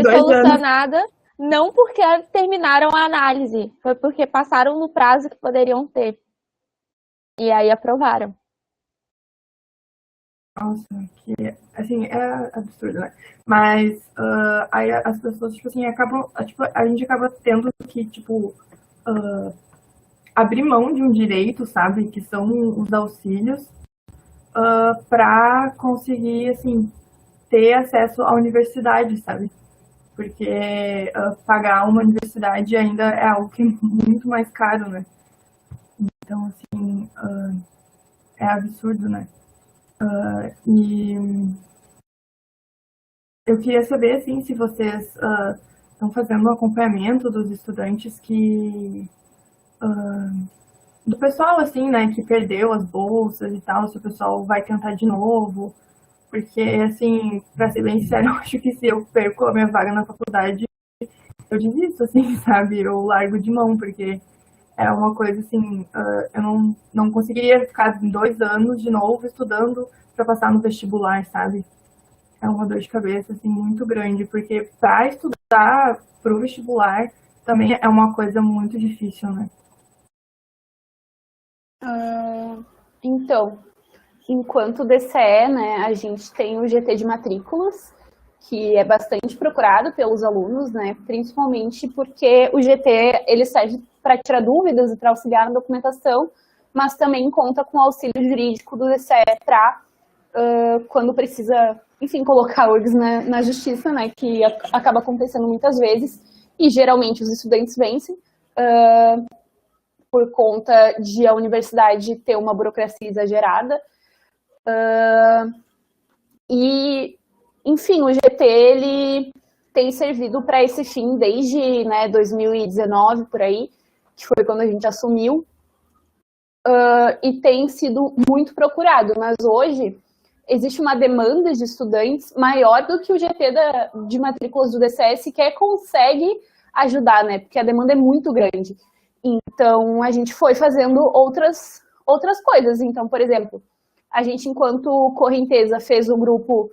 solucionada não porque terminaram a análise, foi porque passaram no prazo que poderiam ter. E aí aprovaram. Nossa, que, assim, é absurdo, né? Mas aí as pessoas, tipo assim, a gente acaba tendo que, tipo, abrir mão de um direito, sabe? Que são os auxílios, para conseguir, assim, ter acesso à universidade, sabe? Porque pagar uma universidade ainda é algo que é muito mais caro, né? Então, assim, é absurdo, né? E eu queria saber, assim, se vocês estão fazendo um acompanhamento dos estudantes do pessoal, assim, né, que perdeu as bolsas e tal, se o pessoal vai tentar de novo. Porque, assim, pra ser bem sincero, eu acho que se eu perco a minha vaga na faculdade, eu desisto, assim, sabe? Eu largo de mão, porque é uma coisa, assim, eu não conseguiria ficar 2 anos de novo estudando para passar no vestibular, sabe? É uma dor de cabeça, assim, muito grande, porque para estudar pro vestibular também é uma coisa muito difícil, né? Então, enquanto DCE, né, a gente tem o GT de matrículas, que é bastante procurado pelos alunos, né, principalmente porque o GT ele serve para tirar dúvidas e para auxiliar na documentação, mas também conta com o auxílio jurídico do DCE para quando precisa, enfim, colocar URGS na justiça, né, que acaba acontecendo muitas vezes, e geralmente os estudantes vencem, por conta de a universidade ter uma burocracia exagerada. E, enfim, o GT, ele tem servido para esse fim desde, né, 2019, por aí, que foi quando a gente assumiu, e tem sido muito procurado, mas hoje existe uma demanda de estudantes maior do que o GT de matrículas do DCE sequer consegue ajudar, né, porque a demanda é muito grande. Então, a gente foi fazendo outras coisas. Então, por exemplo, a gente, enquanto correnteza, fez o grupo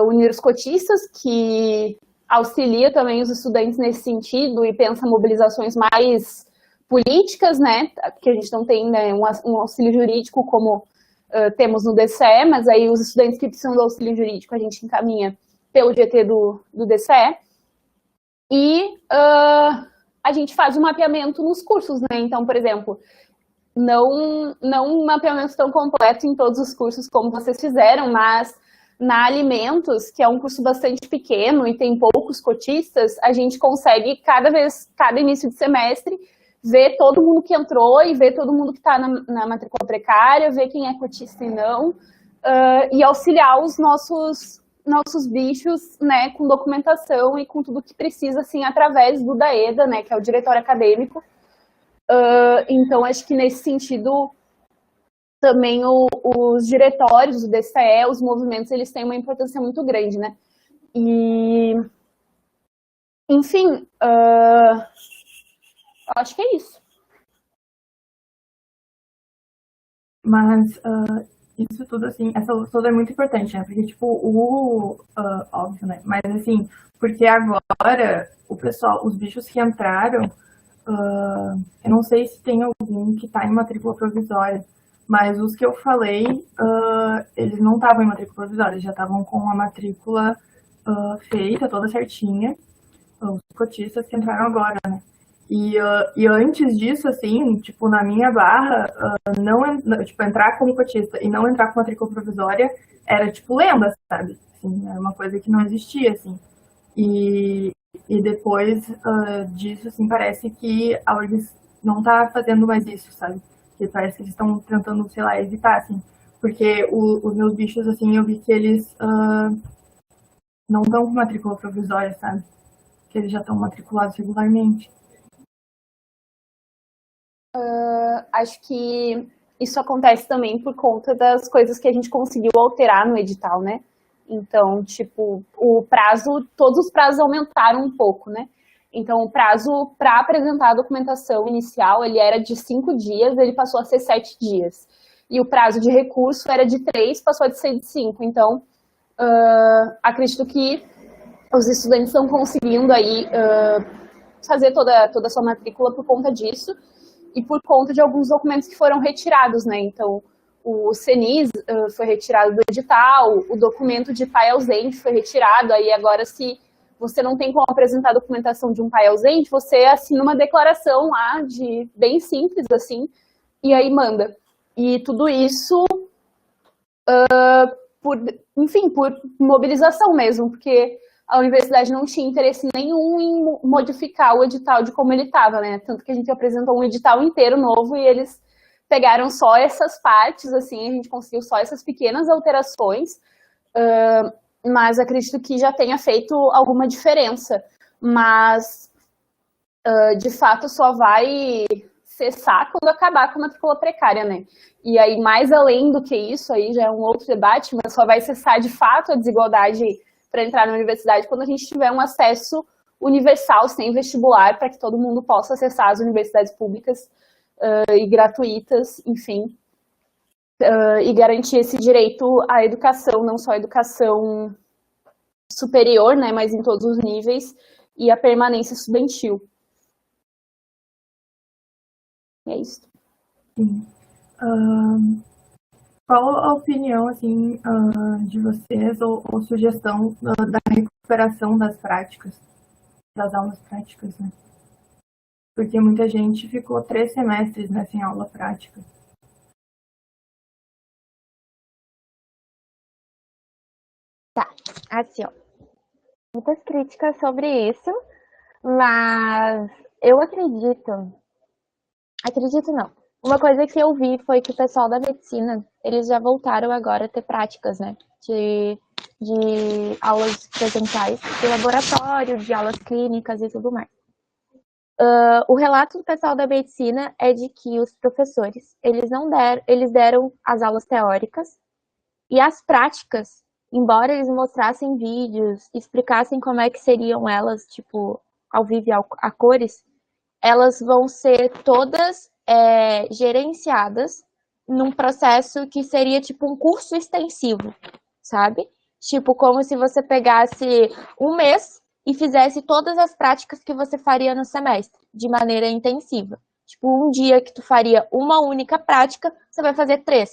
Unir os Cotistas, que auxilia também os estudantes nesse sentido e pensa mobilizações mais políticas, né? Porque a gente não tem, né, um auxílio jurídico como temos no DCE, mas aí os estudantes que precisam do auxílio jurídico a gente encaminha pelo GT do DCE. E a gente faz o mapeamento nos cursos, né? Então, por exemplo, não um mapeamento tão completo em todos os cursos como vocês fizeram, mas na Alimentos, que é um curso bastante pequeno e tem poucos cotistas, a gente consegue, cada início de semestre, ver todo mundo que entrou e ver todo mundo que está na matrícula precária, ver quem é cotista e não, e auxiliar os nossos bichos, né, com documentação e com tudo que precisa, assim, através do DAEDA, né, que é o diretório acadêmico. Então, acho que nesse sentido, também os diretórios do DCE, os movimentos, eles têm uma importância muito grande, né? E, enfim, acho que é isso. Mas isso tudo, assim, essa luz toda é muito importante, né? Porque, tipo, óbvio, né? Mas, assim, porque agora o pessoal, os bichos que entraram, eu não sei se tem algum que tá em matrícula provisória, mas os que eu falei, eles não estavam em matrícula provisória, já estavam com a matrícula feita, toda certinha, os cotistas que entraram agora, né? E antes disso, assim, tipo, na minha barra, tipo, entrar como cotista e não entrar com matrícula provisória era, tipo, lenda, sabe? Assim, era uma coisa que não existia, assim. E depois disso, assim, parece que a URGS não tá fazendo mais isso, sabe? Que parece que eles estão tentando, sei lá, evitar, assim. Porque os meus bichos, assim, eu vi que eles não estão com matrícula provisória, sabe? Que eles já estão matriculados regularmente. Acho que isso acontece também por conta das coisas que a gente conseguiu alterar no edital, né? Então, tipo, todos os prazos aumentaram um pouco, né? Então, o prazo para apresentar a documentação inicial, ele era de 5 dias, ele passou a ser 7 dias. E o prazo de recurso era de 3, passou a ser de 5. Então, acredito que os estudantes estão conseguindo aí fazer toda a sua matrícula por conta disso e por conta de alguns documentos que foram retirados, né? Então, o CENIS foi retirado do edital, o documento de pai ausente foi retirado, aí agora se você não tem como apresentar a documentação de um pai ausente, você assina uma declaração lá, bem simples, assim, e aí manda. E tudo isso, por mobilização mesmo, porque a universidade não tinha interesse nenhum em modificar o edital de como ele estava, né? Tanto que a gente apresentou um edital inteiro novo e eles pegaram só essas partes, assim, a gente conseguiu só essas pequenas alterações, mas acredito que já tenha feito alguma diferença. Mas, de fato, só vai cessar quando acabar com a matrícula precária, né? E aí, mais além do que isso, aí já é um outro debate, mas só vai cessar, de fato, a desigualdade para entrar na universidade quando a gente tiver um acesso universal, sem vestibular, para que todo mundo possa acessar as universidades públicas e gratuitas, enfim, e garantir esse direito à educação, não só a educação superior, né, mas em todos os níveis, e a permanência estudantil. É isso. Sim. Qual a opinião, assim, de vocês, ou sugestão da recuperação das práticas, das aulas práticas, né? Porque muita gente ficou 3 semestres, né, sem aula prática. Tá, assim, ó. Muitas críticas sobre isso, mas eu acredito não. Uma coisa que eu vi foi que o pessoal da medicina, eles já voltaram agora a ter práticas, né, de de aulas presenciais de laboratório, de aulas clínicas e tudo mais. O relato do pessoal da medicina é de que os professores, eles deram as aulas teóricas e as práticas, embora eles mostrassem vídeos, explicassem como é que seriam elas, tipo, ao vivo e a cores, elas vão ser todas gerenciadas num processo que seria tipo um curso extensivo, sabe? Tipo, como se você pegasse um mês e fizesse todas as práticas que você faria no semestre, de maneira intensiva. Tipo, um dia que tu faria uma única prática, você vai fazer 3.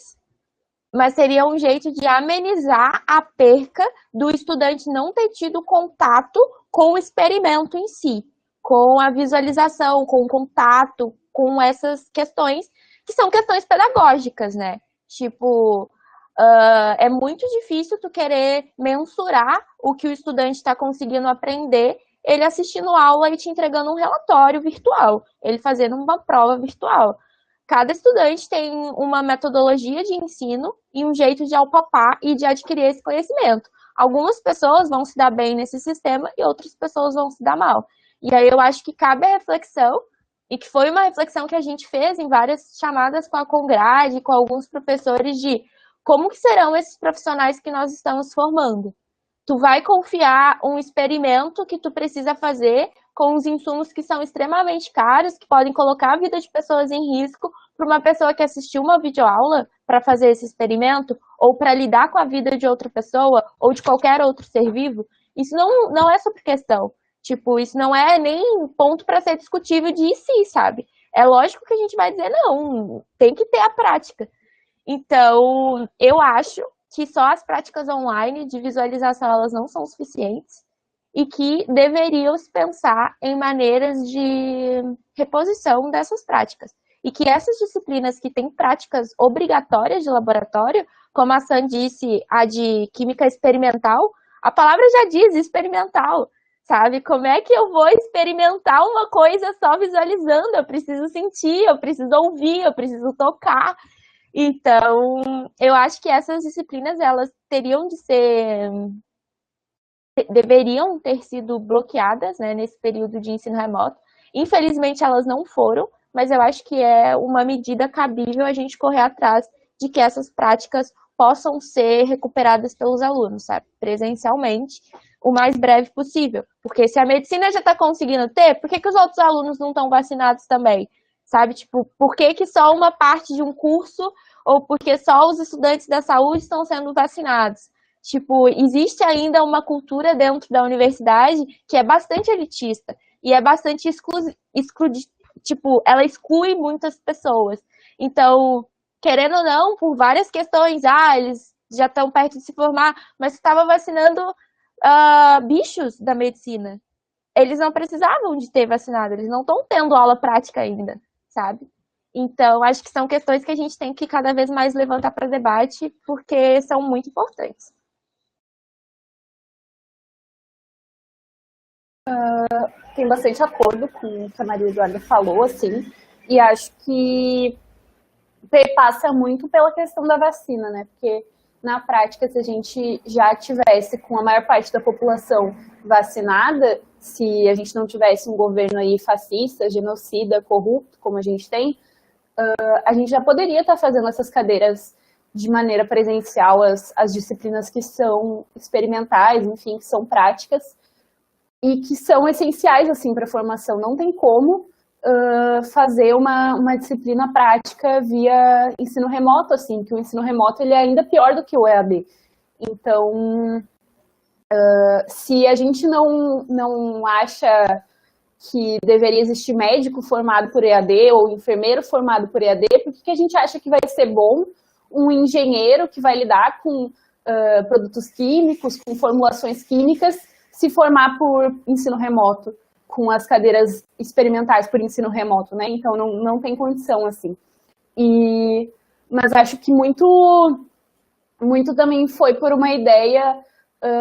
Mas seria um jeito de amenizar a perca do estudante não ter tido contato com o experimento em si, com a visualização, com o contato, com essas questões, que são questões pedagógicas, né? Tipo, é muito difícil tu querer mensurar o que o estudante está conseguindo aprender, ele assistindo aula e te entregando um relatório virtual, ele fazendo uma prova virtual. Cada estudante tem uma metodologia de ensino e um jeito de alpapar e de adquirir esse conhecimento. Algumas pessoas vão se dar bem nesse sistema e outras pessoas vão se dar mal. E aí eu acho que cabe a reflexão, e que foi uma reflexão que a gente fez em várias chamadas com a Congrade, com alguns professores, de como que serão esses profissionais que nós estamos formando. Tu vai confiar um experimento que tu precisa fazer com os insumos que são extremamente caros, que podem colocar a vida de pessoas em risco, para uma pessoa que assistiu uma videoaula para fazer esse experimento, ou para lidar com a vida de outra pessoa, ou de qualquer outro ser vivo. Isso não é sobre questão. Tipo, isso não é nem ponto para ser discutível de si, sabe? É lógico que a gente vai dizer, não, tem que ter a prática. Então, eu acho que só as práticas online de visualização, elas não são suficientes, e que deveriam se pensar em maneiras de reposição dessas práticas. E que essas disciplinas que têm práticas obrigatórias de laboratório, como a Sam disse, a de química experimental, a palavra já diz experimental, sabe? Como é que eu vou experimentar uma coisa só visualizando? Eu preciso sentir, eu preciso ouvir, eu preciso tocar. Então, eu acho que essas disciplinas, elas deveriam ter sido bloqueadas, né, nesse período de ensino remoto. Infelizmente, elas não foram, mas eu acho que é uma medida cabível a gente correr atrás de que essas práticas possam ser recuperadas pelos alunos, sabe, presencialmente, o mais breve possível. Porque se a medicina já está conseguindo ter, por que os outros alunos não estão vacinados também? Sabe, tipo, por que só uma parte de um curso, ou porque só os estudantes da saúde estão sendo vacinados? Tipo, existe ainda uma cultura dentro da universidade que é bastante elitista e é bastante tipo, ela exclui muitas pessoas. Então, querendo ou não, por várias questões, eles já estão perto de se formar, mas estava vacinando bichos da medicina. Eles não precisavam de ter vacinado, eles não estão tendo aula prática ainda, sabe? Então, acho que são questões que a gente tem que cada vez mais levantar para debate, porque são muito importantes. Tenho bastante acordo com o que a Maria Eduarda falou, assim, e acho que passa muito pela questão da vacina, né? Porque, na prática, se a gente já tivesse com a maior parte da população vacinada, se a gente não tivesse um governo aí fascista, genocida, corrupto, como a gente tem, a gente já poderia estar fazendo essas cadeiras de maneira presencial, as disciplinas que são experimentais, enfim, que são práticas, e que são essenciais, assim, para a formação. Não tem como fazer uma disciplina prática via ensino remoto, assim, que o ensino remoto ele é ainda pior do que o EAD. Então, se a gente não acha que deveria existir médico formado por EAD ou enfermeiro formado por EAD, por que a gente acha que vai ser bom um engenheiro que vai lidar com produtos químicos, com formulações químicas, se formar por ensino remoto, com as cadeiras experimentais por ensino remoto, né? Então, não tem condição, assim. Mas acho que muito também foi por uma ideia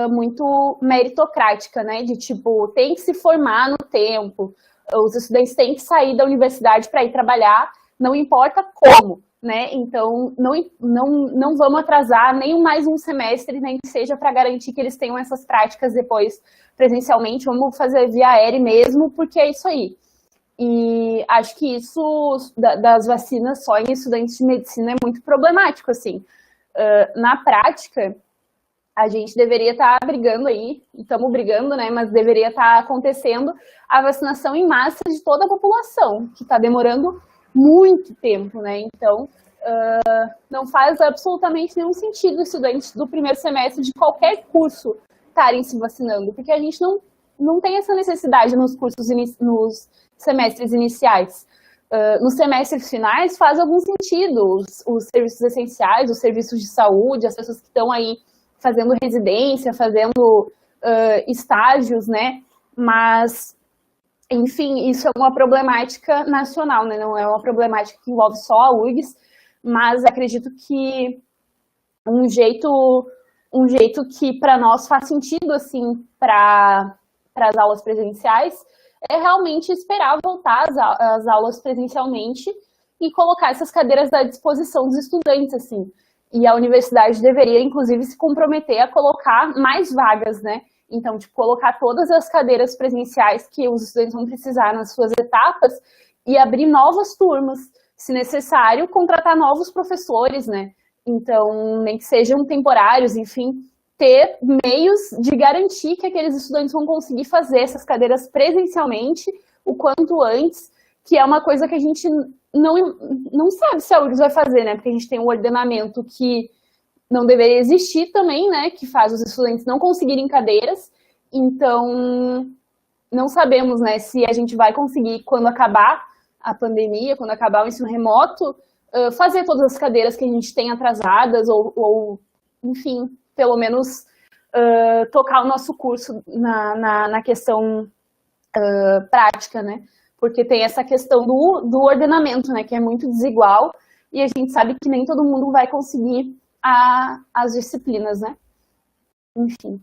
muito meritocrática, né? De, tipo, tem que se formar no tempo, os estudantes têm que sair da universidade para ir trabalhar, não importa como, né? Então, não vamos atrasar nem mais um semestre, nem que seja para garantir que eles tenham essas práticas depois presencialmente. Vamos fazer via aérea mesmo, porque é isso aí. E acho que isso das vacinas só em estudantes de medicina é muito problemático, assim. Na prática, a gente deveria estar brigando aí, e estamos brigando, né? Mas deveria estar acontecendo a vacinação em massa de toda a população, que está demorando muito tempo, né? Então, não faz absolutamente nenhum sentido estudantes do primeiro semestre de qualquer curso estarem se vacinando, porque a gente não tem essa necessidade nos cursos, nos semestres iniciais. Nos semestres finais faz algum sentido, os serviços essenciais, os serviços de saúde, as pessoas que estão aí fazendo residência, fazendo estágios, né? Mas, enfim, isso é uma problemática nacional, né? Não é uma problemática que envolve só a URGS, mas acredito que um jeito que para nós faz sentido, assim, para as aulas presenciais, é realmente esperar voltar às aulas presencialmente e colocar essas cadeiras à disposição dos estudantes, assim. E a universidade deveria, inclusive, se comprometer a colocar mais vagas, né? Então, tipo, colocar todas as cadeiras presenciais que os estudantes vão precisar nas suas etapas e abrir novas turmas, se necessário, contratar novos professores, né? Então, nem que sejam temporários, enfim, ter meios de garantir que aqueles estudantes vão conseguir fazer essas cadeiras presencialmente o quanto antes, que é uma coisa que a gente não sabe se a URGS vai fazer, né? Porque a gente tem um ordenamento que não deveria existir também, né? Que faz os estudantes não conseguirem cadeiras. Então, não sabemos, né, se a gente vai conseguir, quando acabar a pandemia, quando acabar o ensino remoto, fazer todas as cadeiras que a gente tem atrasadas ou enfim, pelo menos tocar o nosso curso na questão prática, né? Porque tem essa questão do ordenamento, né, que é muito desigual, e a gente sabe que nem todo mundo vai conseguir as disciplinas, né? Enfim.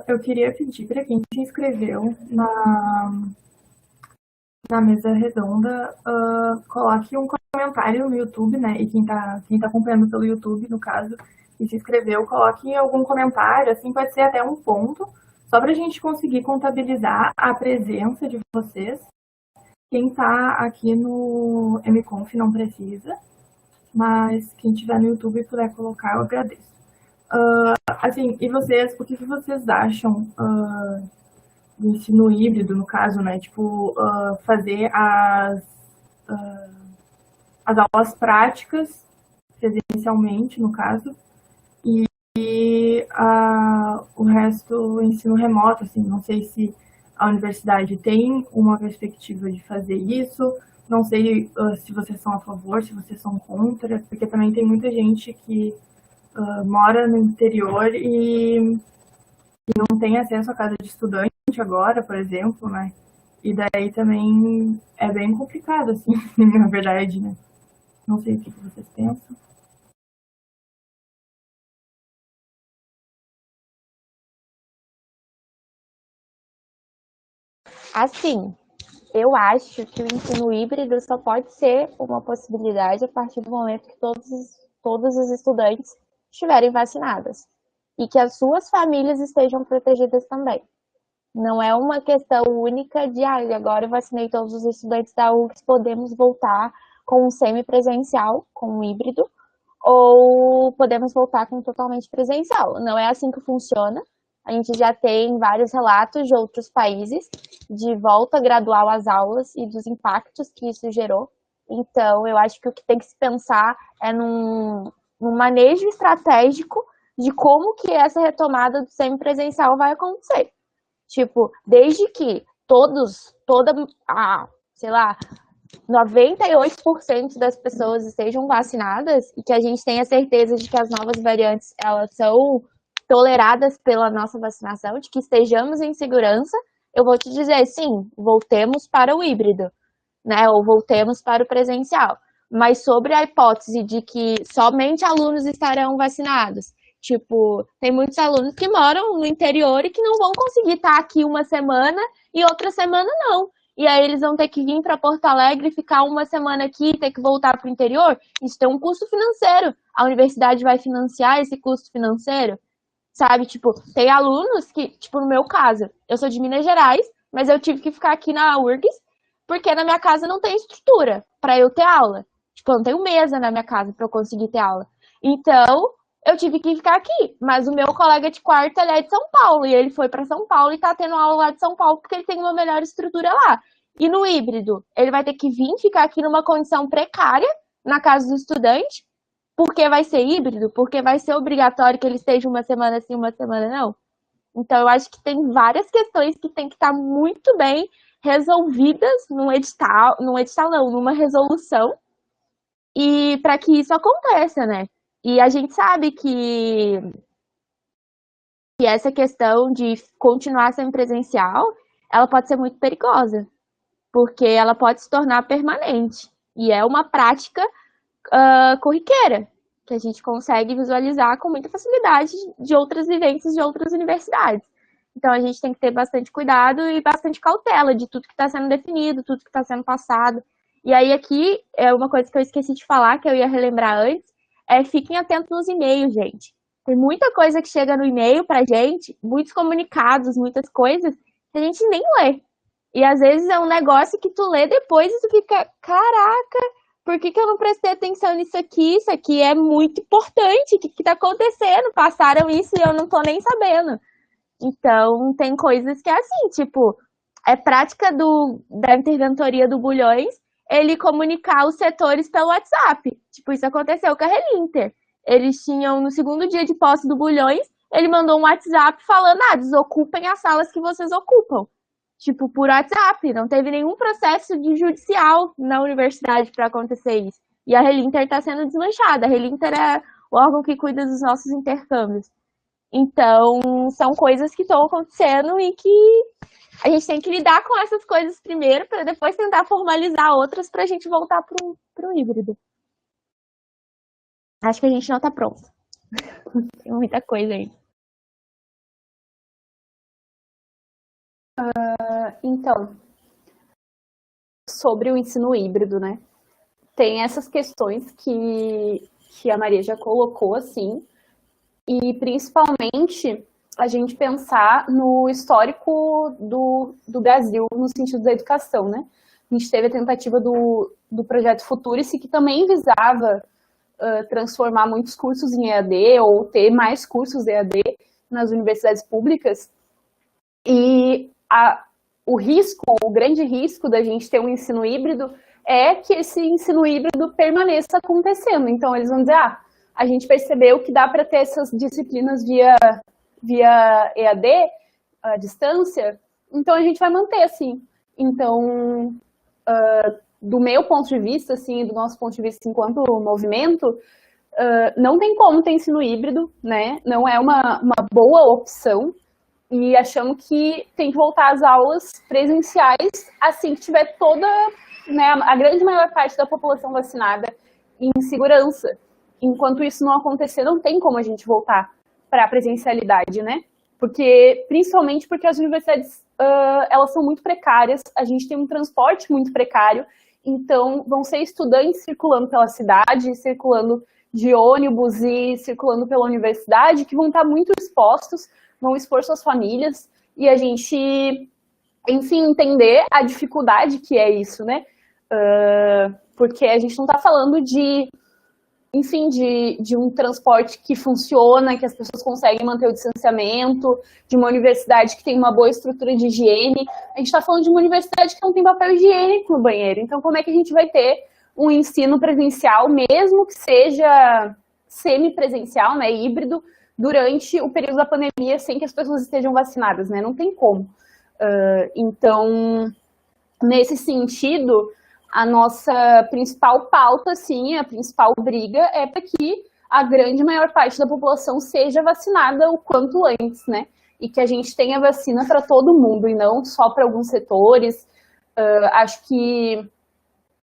Eu queria pedir para quem se inscreveu na mesa redonda, coloque um comentário no YouTube, né? E quem tá acompanhando pelo YouTube, no caso, e se inscreveu, coloque algum comentário, assim, pode ser até um ponto, só para a gente conseguir contabilizar a presença de vocês. Quem está aqui no MConf não precisa, mas quem estiver no YouTube e puder colocar, eu agradeço. Assim, e vocês, o que vocês acham do ensino híbrido, no caso, né? Tipo, fazer as aulas práticas, presencialmente, no caso, e o resto, o ensino remoto, assim, não sei se a universidade tem uma perspectiva de fazer isso, não sei se vocês são a favor, se vocês são contra, porque também tem muita gente que mora no interior e não tem acesso à casa de estudante agora, por exemplo, né? E daí também é bem complicado, assim, na verdade, né? Não sei o que vocês pensam. Assim, eu acho que o ensino híbrido só pode ser uma possibilidade a partir do momento que todos os estudantes estiverem vacinadas e que as suas famílias estejam protegidas também. Não é uma questão única de agora eu vacinei todos os estudantes da UFRGS, podemos voltar com um semipresencial, com um híbrido, ou podemos voltar com totalmente presencial. Não é assim que funciona. A gente já tem vários relatos de outros países de volta gradual às aulas e dos impactos que isso gerou. Então, eu acho que o que tem que se pensar é num manejo estratégico de como que essa retomada do semipresencial vai acontecer. Tipo, desde que 98% das pessoas estejam vacinadas e que a gente tenha certeza de que as novas variantes, elas são toleradas pela nossa vacinação, de que estejamos em segurança, eu vou te dizer, sim, voltemos para o híbrido, né, ou voltemos para o presencial. Mas sobre a hipótese de que somente alunos estarão vacinados, tipo, tem muitos alunos que moram no interior e que não vão conseguir estar aqui uma semana e outra semana não. e aí eles vão ter que vir para Porto Alegre, ficar uma semana aqui e ter que voltar para o interior. Isso tem um custo financeiro. A universidade vai financiar esse custo financeiro? Sabe, tipo, tem alunos que, tipo, no meu caso, eu sou de Minas Gerais, mas eu tive que ficar aqui na URGS, porque na minha casa não tem estrutura para eu ter aula. Tipo, eu não tenho mesa na minha casa para eu conseguir ter aula. Então, eu tive que ficar aqui. Mas o meu colega de quarto, ele é de São Paulo, e ele foi para São Paulo e tá tendo aula lá de São Paulo, porque ele tem uma melhor estrutura lá. E no híbrido, ele vai ter que vir ficar aqui numa condição precária, na casa do estudante, porque vai ser híbrido, porque vai ser obrigatório que ele esteja uma semana sim, uma semana não. Então, eu acho que tem várias questões que tem que estar muito bem resolvidas num edital não, numa resolução, e para que isso aconteça, né? E a gente sabe que essa questão de continuar sendo presencial, ela pode ser muito perigosa, porque ela pode se tornar permanente. E é uma prática corriqueira, que a gente consegue visualizar com muita facilidade de outras vivências de outras universidades. Então, a gente tem que ter bastante cuidado e bastante cautela de tudo que está sendo definido, tudo que está sendo passado. E aí, aqui, é uma coisa que eu esqueci de falar, que eu ia relembrar antes, fiquem atentos nos e-mails, gente. Tem muita coisa que chega no e-mail pra gente, muitos comunicados, muitas coisas, que a gente nem lê. E, às vezes, é um negócio que tu lê depois e tu fica, caraca, por que eu não prestei atenção nisso aqui? Isso aqui é muito importante. O que tá acontecendo? Passaram isso e eu não tô nem sabendo. Então, tem coisas que é assim, tipo, é prática da interventoria do Bulhões ele comunicar os setores pelo WhatsApp. Tipo, isso aconteceu com a Relinter. Eles tinham, no segundo dia de posse do Bulhões, ele mandou um WhatsApp falando, desocupem as salas que vocês ocupam. Tipo, por WhatsApp. Não teve nenhum processo de judicial na universidade para acontecer isso. E a Relinter está sendo desmanchada. A Relinter é o órgão que cuida dos nossos intercâmbios. Então, são coisas que estão acontecendo e que a gente tem que lidar com essas coisas primeiro, para depois tentar formalizar outras para a gente voltar para o híbrido. Acho que a gente não está pronto. Tem muita coisa aí. Então, sobre o ensino híbrido, né? Tem essas questões que a Maria já colocou, assim, e principalmente a gente pensar no histórico do Brasil no sentido da educação, né? A gente teve a tentativa do projeto Futurice, que também visava transformar muitos cursos em EAD ou ter mais cursos EAD nas universidades públicas. E o grande risco da gente ter um ensino híbrido é que esse ensino híbrido permaneça acontecendo. Então, eles vão dizer, a gente percebeu que dá para ter essas disciplinas via EAD, à distância, então a gente vai manter, assim. Então, do meu ponto de vista, assim, do nosso ponto de vista enquanto movimento, não tem como ter ensino híbrido, né? Não é uma boa opção, e achamos que tem que voltar às aulas presenciais assim que tiver toda, né, a grande maior parte da população vacinada em segurança. Enquanto isso não acontecer, não tem como a gente voltar para a presencialidade, né? Principalmente porque as universidades elas são muito precárias, a gente tem um transporte muito precário, então vão ser estudantes circulando pela cidade, circulando de ônibus e circulando pela universidade, que vão estar muito expostos, vão expor suas famílias, e a gente, enfim, entender a dificuldade que é isso, né? Porque a gente não está falando de um transporte que funciona, que as pessoas conseguem manter o distanciamento, de uma universidade que tem uma boa estrutura de higiene. A gente está falando de uma universidade que não tem papel higiênico no banheiro. Então, como é que a gente vai ter um ensino presencial, mesmo que seja semipresencial, né, híbrido, durante o período da pandemia, sem que as pessoas estejam vacinadas, né? Não tem como. Então, nesse sentido, a nossa principal pauta, assim, a principal briga é para que a grande maior parte da população seja vacinada o quanto antes, né? E que a gente tenha vacina para todo mundo e não só para alguns setores. Acho que,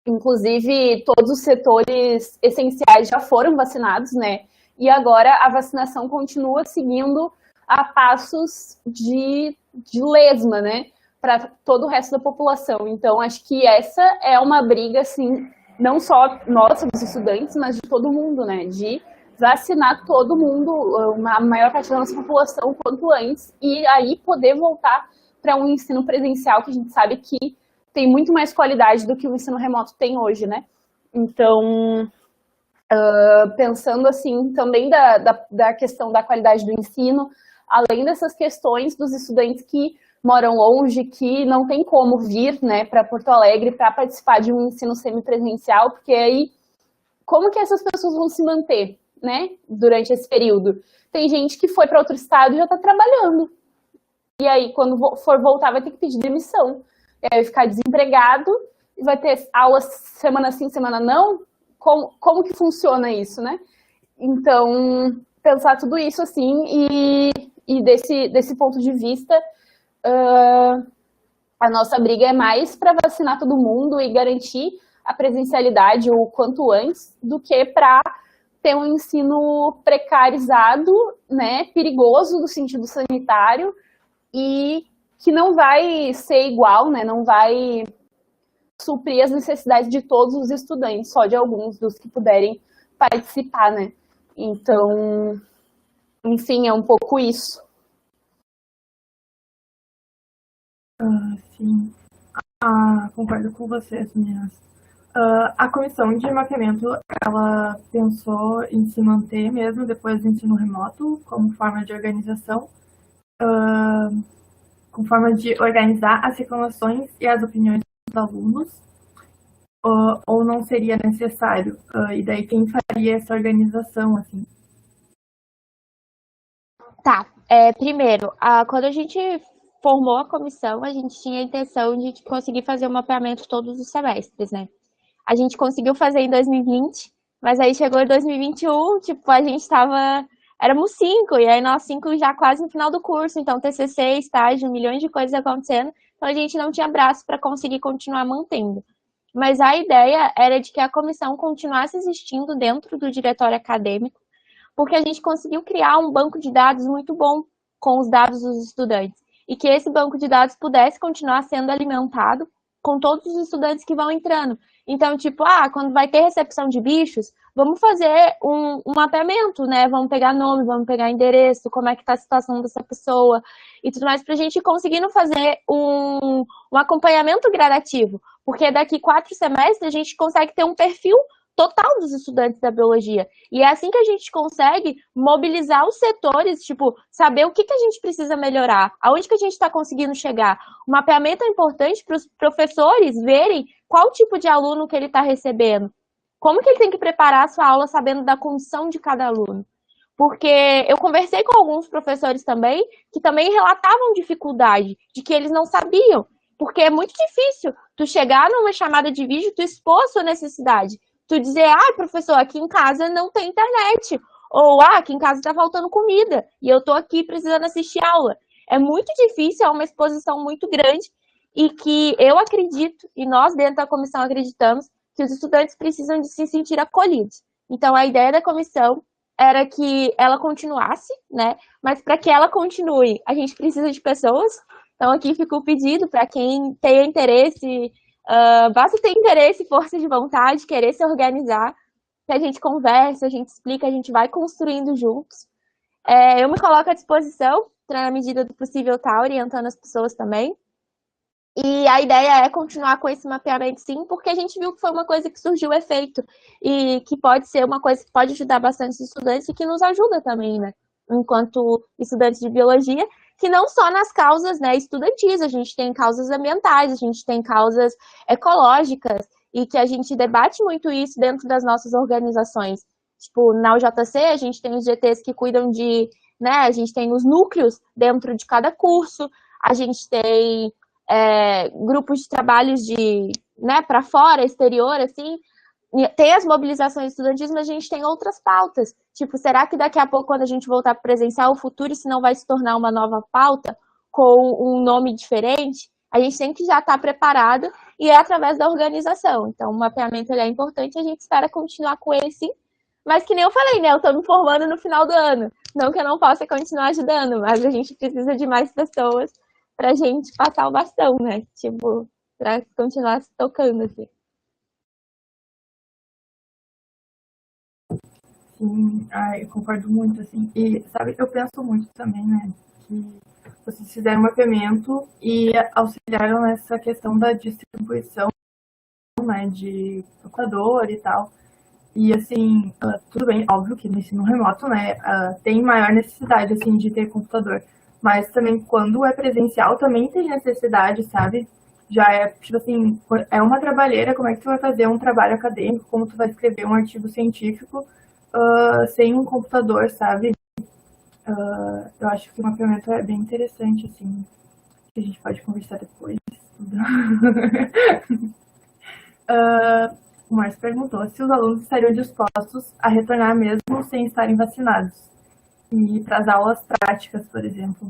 inclusive, todos os setores essenciais já foram vacinados, né? E agora a vacinação continua seguindo a passos de lesma, né? para todo o resto da população. Então, acho que essa é uma briga, assim, não só nossa, dos estudantes, mas de todo mundo, né? De vacinar todo mundo, a maior parte da nossa população, quanto antes, e aí poder voltar para um ensino presencial, que a gente sabe que tem muito mais qualidade do que o ensino remoto tem hoje, né? Então, pensando assim, também da questão da qualidade do ensino, além dessas questões dos estudantes que moram longe, que não tem como vir, né, para Porto Alegre para participar de um ensino semipresencial, porque aí, como que essas pessoas vão se manter, né, durante esse período? Tem gente que foi para outro estado e já está trabalhando. E aí, quando for voltar, vai ter que pedir demissão. E aí vai ficar desempregado, e vai ter aulas semana sim, semana não. Como que funciona isso, né? Então, pensar tudo isso assim, e desse ponto de vista, a nossa briga é mais para vacinar todo mundo e garantir a presencialidade o quanto antes, do que para ter um ensino precarizado, né, perigoso no sentido sanitário, e que não vai ser igual, né, não vai suprir as necessidades de todos os estudantes, só de alguns dos que puderem participar, né? Então, enfim, é um pouco isso. Sim, concordo com vocês, meninas. A comissão de mapeamento, ela pensou em se manter mesmo depois do ensino remoto, como forma de organização, com forma de organizar as reclamações e as opiniões dos alunos, ou não seria necessário? E daí quem faria essa organização, assim? Tá, primeiro, quando a gente formou a comissão, a gente tinha a intenção de conseguir fazer o mapeamento todos os semestres, né? A gente conseguiu fazer em 2020, mas aí chegou em 2021, tipo, a gente éramos 5, e aí nós 5 já quase no final do curso, então TCC, estágio, milhões de coisas acontecendo, então a gente não tinha braço para conseguir continuar mantendo. Mas a ideia era de que a comissão continuasse existindo dentro do diretório acadêmico, porque a gente conseguiu criar um banco de dados muito bom com os dados dos estudantes, e que esse banco de dados pudesse continuar sendo alimentado com todos os estudantes que vão entrando. Então, tipo, quando vai ter recepção de bichos, vamos fazer um mapeamento, né? Vamos pegar nome, vamos pegar endereço, como é que tá a situação dessa pessoa e tudo mais, pra gente conseguindo fazer um acompanhamento gradativo. Porque daqui 4 semestres a gente consegue ter um perfil total dos estudantes da biologia. E é assim que a gente consegue mobilizar os setores, tipo, saber o que a gente precisa melhorar, aonde que a gente está conseguindo chegar. O mapeamento é importante para os professores verem qual tipo de aluno que ele está recebendo, como que ele tem que preparar a sua aula sabendo da condição de cada aluno. Porque eu conversei com alguns professores também, que também relatavam dificuldade, de que eles não sabiam, porque é muito difícil tu chegar numa chamada de vídeo, tu expor a sua necessidade. Tu dizer, professor, aqui em casa não tem internet. Ou, aqui em casa tá faltando comida. E eu tô aqui precisando assistir aula. É muito difícil, é uma exposição muito grande. E que eu acredito, e nós dentro da comissão acreditamos, que os estudantes precisam de se sentir acolhidos. Então, a ideia da comissão era que ela continuasse, né? Mas para que ela continue, a gente precisa de pessoas. Então, aqui fica o pedido para quem tenha interesse... basta ter interesse, força de vontade, querer se organizar, que a gente conversa, a gente explica, a gente vai construindo juntos. Eu me coloco à disposição, para na medida do possível estar orientando as pessoas também. E a ideia é continuar com esse mapeamento, sim, porque a gente viu que foi uma coisa que surgiu efeito e que pode ser uma coisa que pode ajudar bastante os estudantes e que nos ajuda também, né? Enquanto estudantes de biologia, que não só nas causas, né, estudantis, a gente tem causas ambientais, a gente tem causas ecológicas, e que a gente debate muito isso dentro das nossas organizações. Tipo, na UJC, a gente tem os GTs que cuidam de, né, a gente tem os núcleos dentro de cada curso, a gente tem grupos de trabalhos de, né, para fora, exterior, assim, tem as mobilizações estudantis, mas a gente tem outras pautas. Tipo, será que daqui a pouco, quando a gente voltar para presencial, o futuro, se não vai se tornar uma nova pauta com um nome diferente? A gente tem que já estar preparado e é através da organização. Então, o mapeamento ele é importante, a gente espera continuar com ele sim. Mas que nem eu falei, né? Eu estou me formando no final do ano. Não que eu não possa continuar ajudando, mas a gente precisa de mais pessoas pra gente passar o bastão, né? Tipo, pra continuar se tocando, assim. Sim, ai, eu concordo muito, assim. E, sabe, eu penso muito também, né, que vocês fizeram um mapeamento e auxiliaram nessa questão da distribuição, né, de computador e tal. E, assim, tudo bem, óbvio que no ensino remoto, né, tem maior necessidade, assim, de ter computador. Mas também, quando é presencial, também tem necessidade, sabe? Já é, tipo assim, é uma trabalheira, como é que tu vai fazer um trabalho acadêmico, como tu vai escrever um artigo científico sem um computador, sabe? Eu acho que o mapeamento é bem interessante, assim, que a gente pode conversar depois. O Márcio perguntou se os alunos estariam dispostos a retornar mesmo sem estarem vacinados. E para as aulas práticas, por exemplo.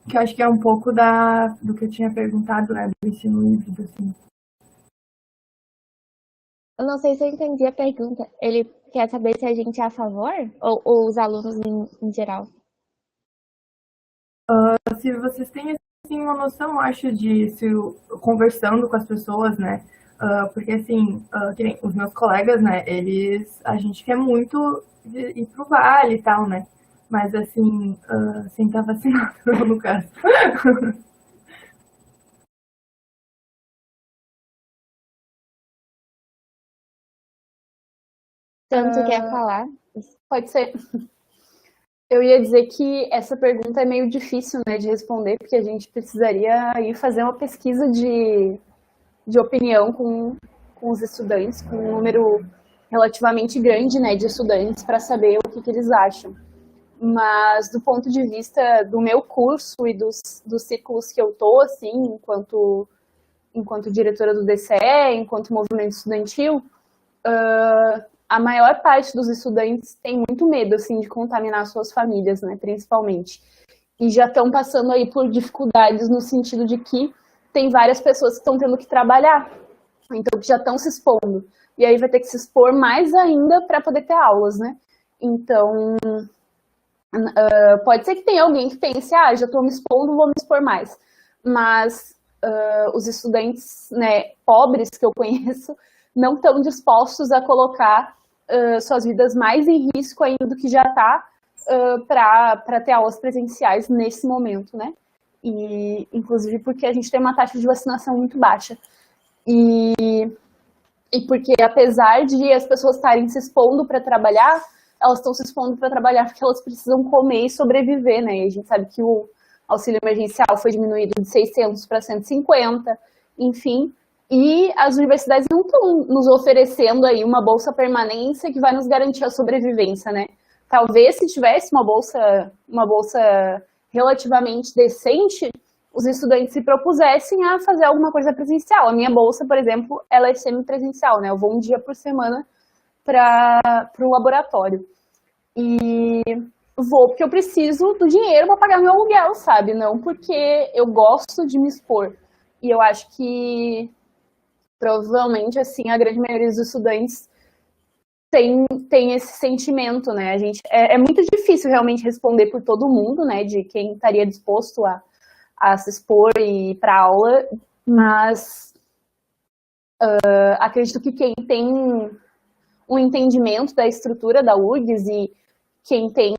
Que eu acho que é um pouco do que eu tinha perguntado, né, do ensino híbrido, assim. Eu não sei se eu entendi a pergunta. Ele quer saber se a gente é a favor ou os alunos em geral? Se vocês têm, assim, uma noção, acho, conversando com as pessoas, né, porque, assim, que nem os meus colegas, né, a gente quer muito ir pro Vale e tal, né, mas, assim, sem estar vacinado, no caso. Tanto quer falar? Pode ser. Eu ia dizer que essa pergunta é meio difícil, né, de responder, porque a gente precisaria ir fazer uma pesquisa de opinião com os estudantes, com um número relativamente grande, né, de estudantes, para saber o que eles acham. Mas do ponto de vista do meu curso e dos círculos que eu tô, assim, enquanto diretora do DCE, enquanto movimento estudantil, a maior parte dos estudantes tem muito medo, assim, de contaminar suas famílias, né, principalmente. E já estão passando aí por dificuldades no sentido de que tem várias pessoas que estão tendo que trabalhar, então que já estão se expondo. E aí vai ter que se expor mais ainda para poder ter aulas, né? Então, pode ser que tenha alguém que pense, já estou me expondo, vou me expor mais. Mas os estudantes, né, pobres que eu conheço não estão dispostos a colocar suas vidas mais em risco ainda do que já está para ter aulas presenciais nesse momento, né? E, inclusive porque a gente tem uma taxa de vacinação muito baixa. E porque, apesar de as pessoas estarem se expondo para trabalhar, elas estão se expondo para trabalhar porque elas precisam comer e sobreviver, né? E a gente sabe que o auxílio emergencial foi diminuído de 600 para 150, enfim. E as universidades não estão nos oferecendo aí uma bolsa permanência que vai nos garantir a sobrevivência, né? Talvez se tivesse uma bolsa relativamente decente, os estudantes se propusessem a fazer alguma coisa presencial. A minha bolsa, por exemplo, ela é semipresencial, né? Eu vou um dia por semana para o laboratório. E vou porque eu preciso do dinheiro para pagar meu aluguel, sabe? Não porque eu gosto de me expor. E eu acho que provavelmente, assim, a grande maioria dos estudantes tem esse sentimento, né? A gente, é muito difícil realmente responder por todo mundo, né? De quem estaria disposto a se expor e ir para aula, mas acredito que quem tem um entendimento da estrutura da URGS e quem tem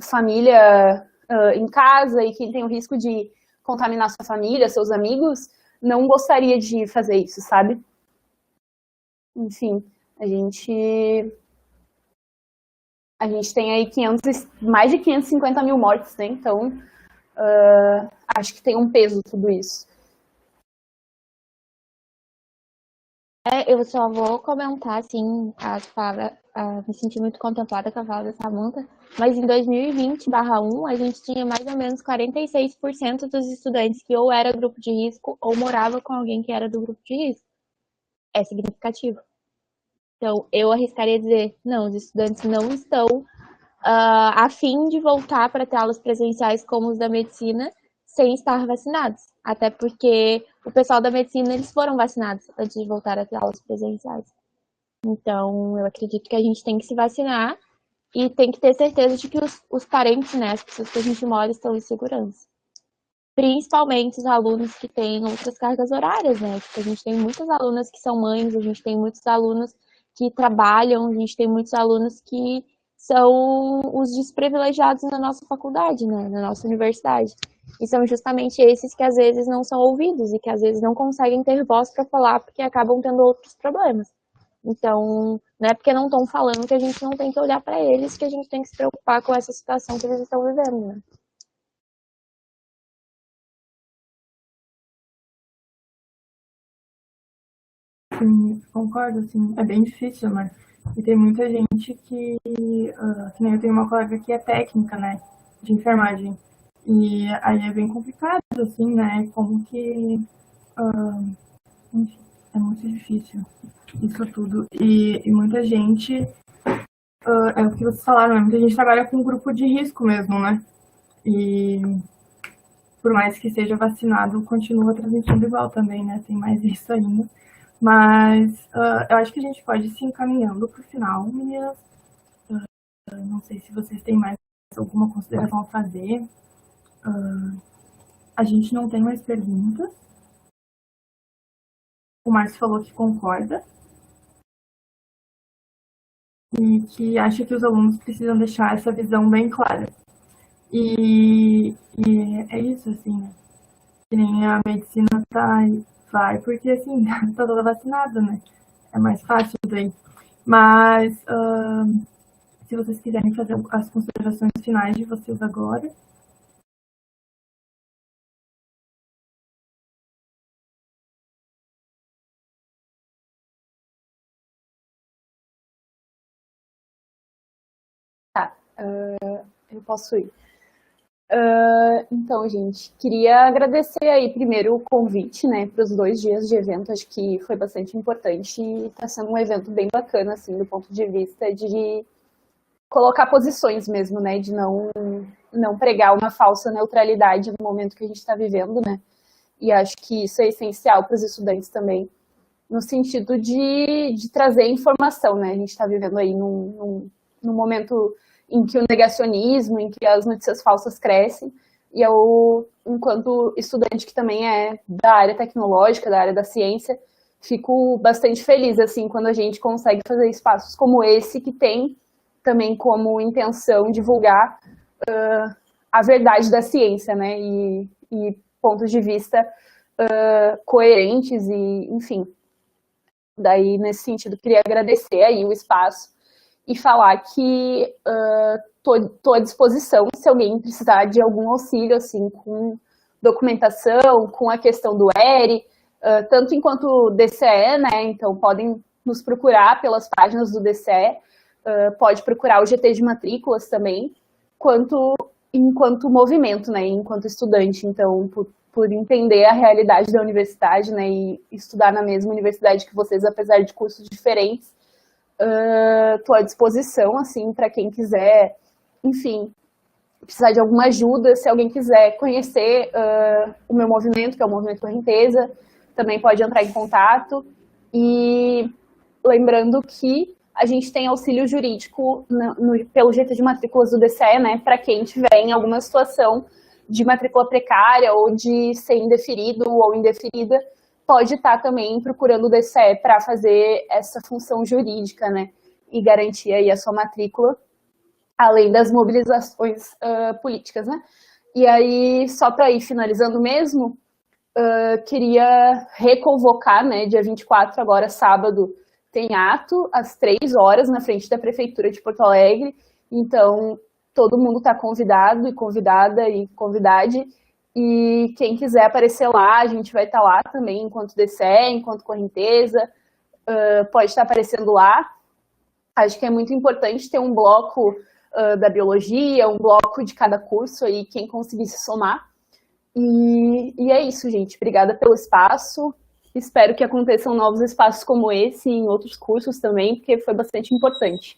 família em casa e quem tem o risco de contaminar sua família, seus amigos, não gostaria de fazer isso, sabe? Enfim, a gente tem aí mais de 550 mil mortes, né? Então, acho que tem um peso tudo isso. Eu só vou comentar, assim, me senti muito contemplada com a fala da Samantha, mas em 2020/1, a gente tinha mais ou menos 46% dos estudantes que ou era grupo de risco ou morava com alguém que era do grupo de risco. É significativo. Então, eu arriscaria dizer, não, os estudantes não estão a fim de voltar para ter aulas presenciais como os da medicina sem estar vacinados. Até porque o pessoal da medicina, eles foram vacinados antes de voltar a ter aulas presenciais. Então, eu acredito que a gente tem que se vacinar e tem que ter certeza de que os parentes, né, as pessoas que a gente mora estão em segurança. principalmente os alunos que têm outras cargas horárias, né? Tipo, a gente tem muitas alunas que são mães, a gente tem muitos alunos que trabalham, a gente tem muitos alunos que são os desprivilegiados na nossa faculdade, né? Na nossa universidade. E são justamente esses que às vezes não são ouvidos e que às vezes não conseguem ter voz para falar porque acabam tendo outros problemas. Então, não é porque não estão falando que a gente não tem que olhar para eles, que a gente tem que se preocupar com essa situação que eles estão vivendo, né? Sim, concordo, assim, é bem difícil, né? E tem muita gente que nem eu tenho uma colega que é técnica, né, de enfermagem. E aí é bem complicado, assim, né, como que, enfim, é muito difícil isso tudo. E muita gente, é o que vocês falaram, né, muita gente trabalha com um grupo de risco mesmo, né? E por mais que seja vacinado, continua transmitindo igual também, né? Tem mais isso ainda. Mas eu acho que a gente pode ir se encaminhando para o final, meninas. Não sei se vocês têm mais alguma consideração a fazer. A gente não tem mais perguntas. O Márcio falou que concorda e que acha que os alunos precisam deixar essa visão bem clara. E é isso, assim, né? Que nem a medicina vai, porque assim, tá toda vacinada, né? É mais fácil daí. Mas se vocês quiserem fazer as considerações finais de vocês agora. Eu posso ir. Então, gente, queria agradecer aí primeiro o convite, né, para os 2 dias de evento. Acho que foi bastante importante e está sendo um evento bem bacana, assim, do ponto de vista de colocar posições mesmo, né, de não pregar uma falsa neutralidade no momento que a gente está vivendo, né. E acho que isso é essencial para os estudantes também, no sentido de trazer informação, né. A gente está vivendo aí num momento em que o negacionismo, em que as notícias falsas crescem, e eu, enquanto estudante que também é da área tecnológica, da área da ciência, fico bastante feliz, assim, quando a gente consegue fazer espaços como esse, que tem também como intenção divulgar a verdade da ciência, né, e pontos de vista coerentes e, enfim. Daí, nesse sentido, queria agradecer aí o espaço e falar que estou à disposição se alguém precisar de algum auxílio, assim, com documentação, com a questão do ERI, tanto enquanto DCE, né, então podem nos procurar pelas páginas do DCE, pode procurar o GT de matrículas também, enquanto movimento, né, enquanto estudante, então, por entender a realidade da universidade, né, e estudar na mesma universidade que vocês, apesar de cursos diferentes, estou à disposição, assim, para quem quiser, enfim, precisar de alguma ajuda, se alguém quiser conhecer o meu movimento, que é o Movimento Correnteza, também pode entrar em contato. E lembrando que a gente tem auxílio jurídico pelo GT de matrículas do DCE, né, para quem tiver em alguma situação de matrícula precária ou de ser indeferido ou indeferida, pode estar também procurando o DCE para fazer essa função jurídica, né, e garantir aí a sua matrícula, além das mobilizações políticas, né. E aí, só para ir finalizando mesmo, queria reconvocar, né, dia 24, agora sábado, tem ato às 3 horas na frente da Prefeitura de Porto Alegre, então todo mundo está convidado e convidada e convidade, e quem quiser aparecer lá, a gente vai estar lá também, enquanto DCE, enquanto Correnteza, pode estar aparecendo lá. Acho que é muito importante ter um bloco da biologia, um bloco de cada curso aí, quem conseguir se somar. E é isso, gente. Obrigada pelo espaço. Espero que aconteçam novos espaços como esse em outros cursos também, porque foi bastante importante.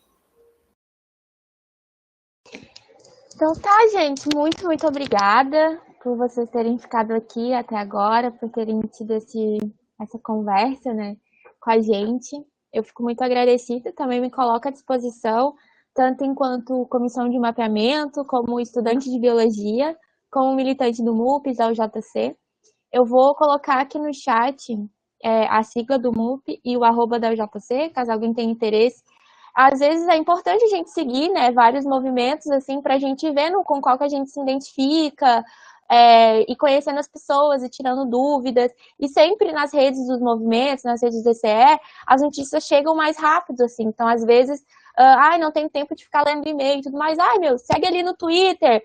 Então tá, gente. Muito, muito obrigada por vocês terem ficado aqui até agora, por terem tido essa conversa, né, com a gente. Eu fico muito agradecida. Também me coloco à disposição, tanto enquanto comissão de mapeamento, como estudante de biologia, como militante do MUPS, da UJC. Eu vou colocar aqui no chat a sigla do MUP e o @ da UJC, caso alguém tenha interesse. Às vezes é importante a gente seguir, né, vários movimentos, assim, para a gente ver com qual que a gente se identifica, e conhecendo as pessoas e tirando dúvidas. E sempre nas redes dos movimentos, nas redes do DCE, as notícias chegam mais rápido, assim. Então, às vezes, não tenho tempo de ficar lendo e-mail e tudo mais. Segue ali no Twitter.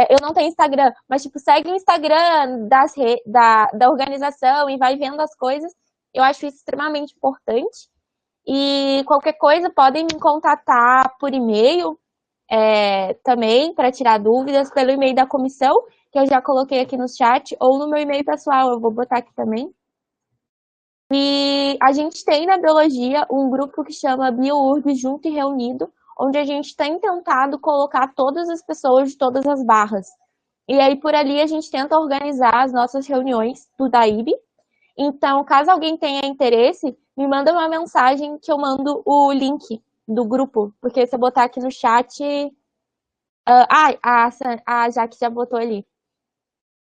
Eu não tenho Instagram, mas, tipo, segue o Instagram da organização e vai vendo as coisas. Eu acho isso extremamente importante. E qualquer coisa, podem me contatar por e-mail também, para tirar dúvidas, pelo e-mail da comissão, que eu já coloquei aqui no chat, ou no meu e-mail pessoal, eu vou botar aqui também. E a gente tem na biologia um grupo que chama BioURB Junto e Reunido, onde a gente tem tentado colocar todas as pessoas de todas as barras. E aí, por ali, a gente tenta organizar as nossas reuniões do DAIB. Então, caso alguém tenha interesse, me manda uma mensagem que eu mando o link do grupo, porque se eu botar aqui no chat... a Jaque já botou ali.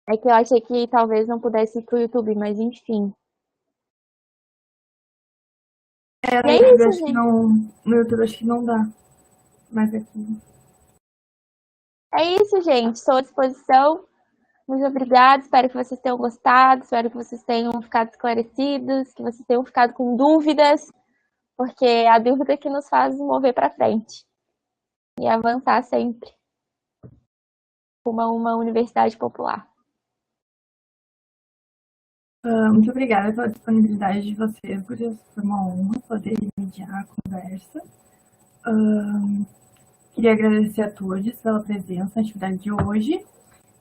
É que eu achei que talvez não pudesse ir pro YouTube, mas enfim. No E é YouTube, isso, acho que gente. não, no YouTube acho que não dá. Mas aqui. É isso, gente. Estou à disposição. Muito obrigada. Espero que vocês tenham gostado. Espero que vocês tenham ficado esclarecidos, que vocês tenham ficado com dúvidas, porque é a dúvida que nos faz mover para frente e avançar sempre como uma universidade popular. Muito obrigada pela disponibilidade de vocês, gurias. Foi uma honra poder mediar a conversa. Queria agradecer a todos pela presença na atividade de hoje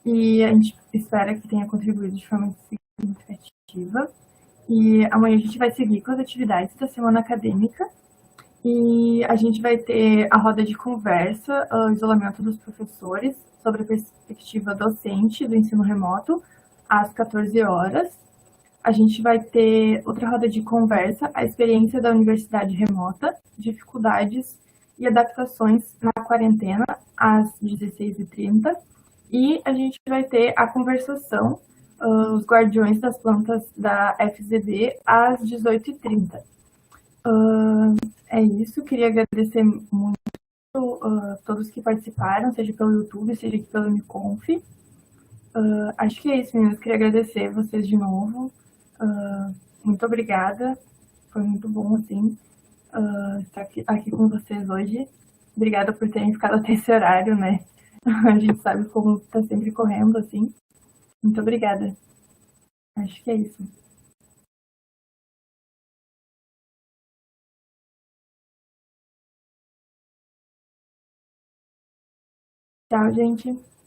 e a gente espera que tenha contribuído de forma significativa. E amanhã a gente vai seguir com as atividades da semana acadêmica e a gente vai ter a roda de conversa, o isolamento dos professores sobre a perspectiva docente do ensino remoto, às 14 horas. A gente vai ter outra roda de conversa, a experiência da universidade remota, dificuldades e adaptações na quarentena, às 16h30. E a gente vai ter a conversação, os guardiões das plantas da FZB, às 18h30. É isso, queria agradecer muito a todos que participaram, seja pelo YouTube, seja aqui pelo Uniconf. Acho que é isso, meninas. Queria agradecer vocês de novo. Muito obrigada. Foi muito bom, assim, estar aqui com vocês hoje. Obrigada por terem ficado até esse horário, né? A gente sabe como está sempre correndo, assim. Muito obrigada. Acho que é isso. Tchau, gente.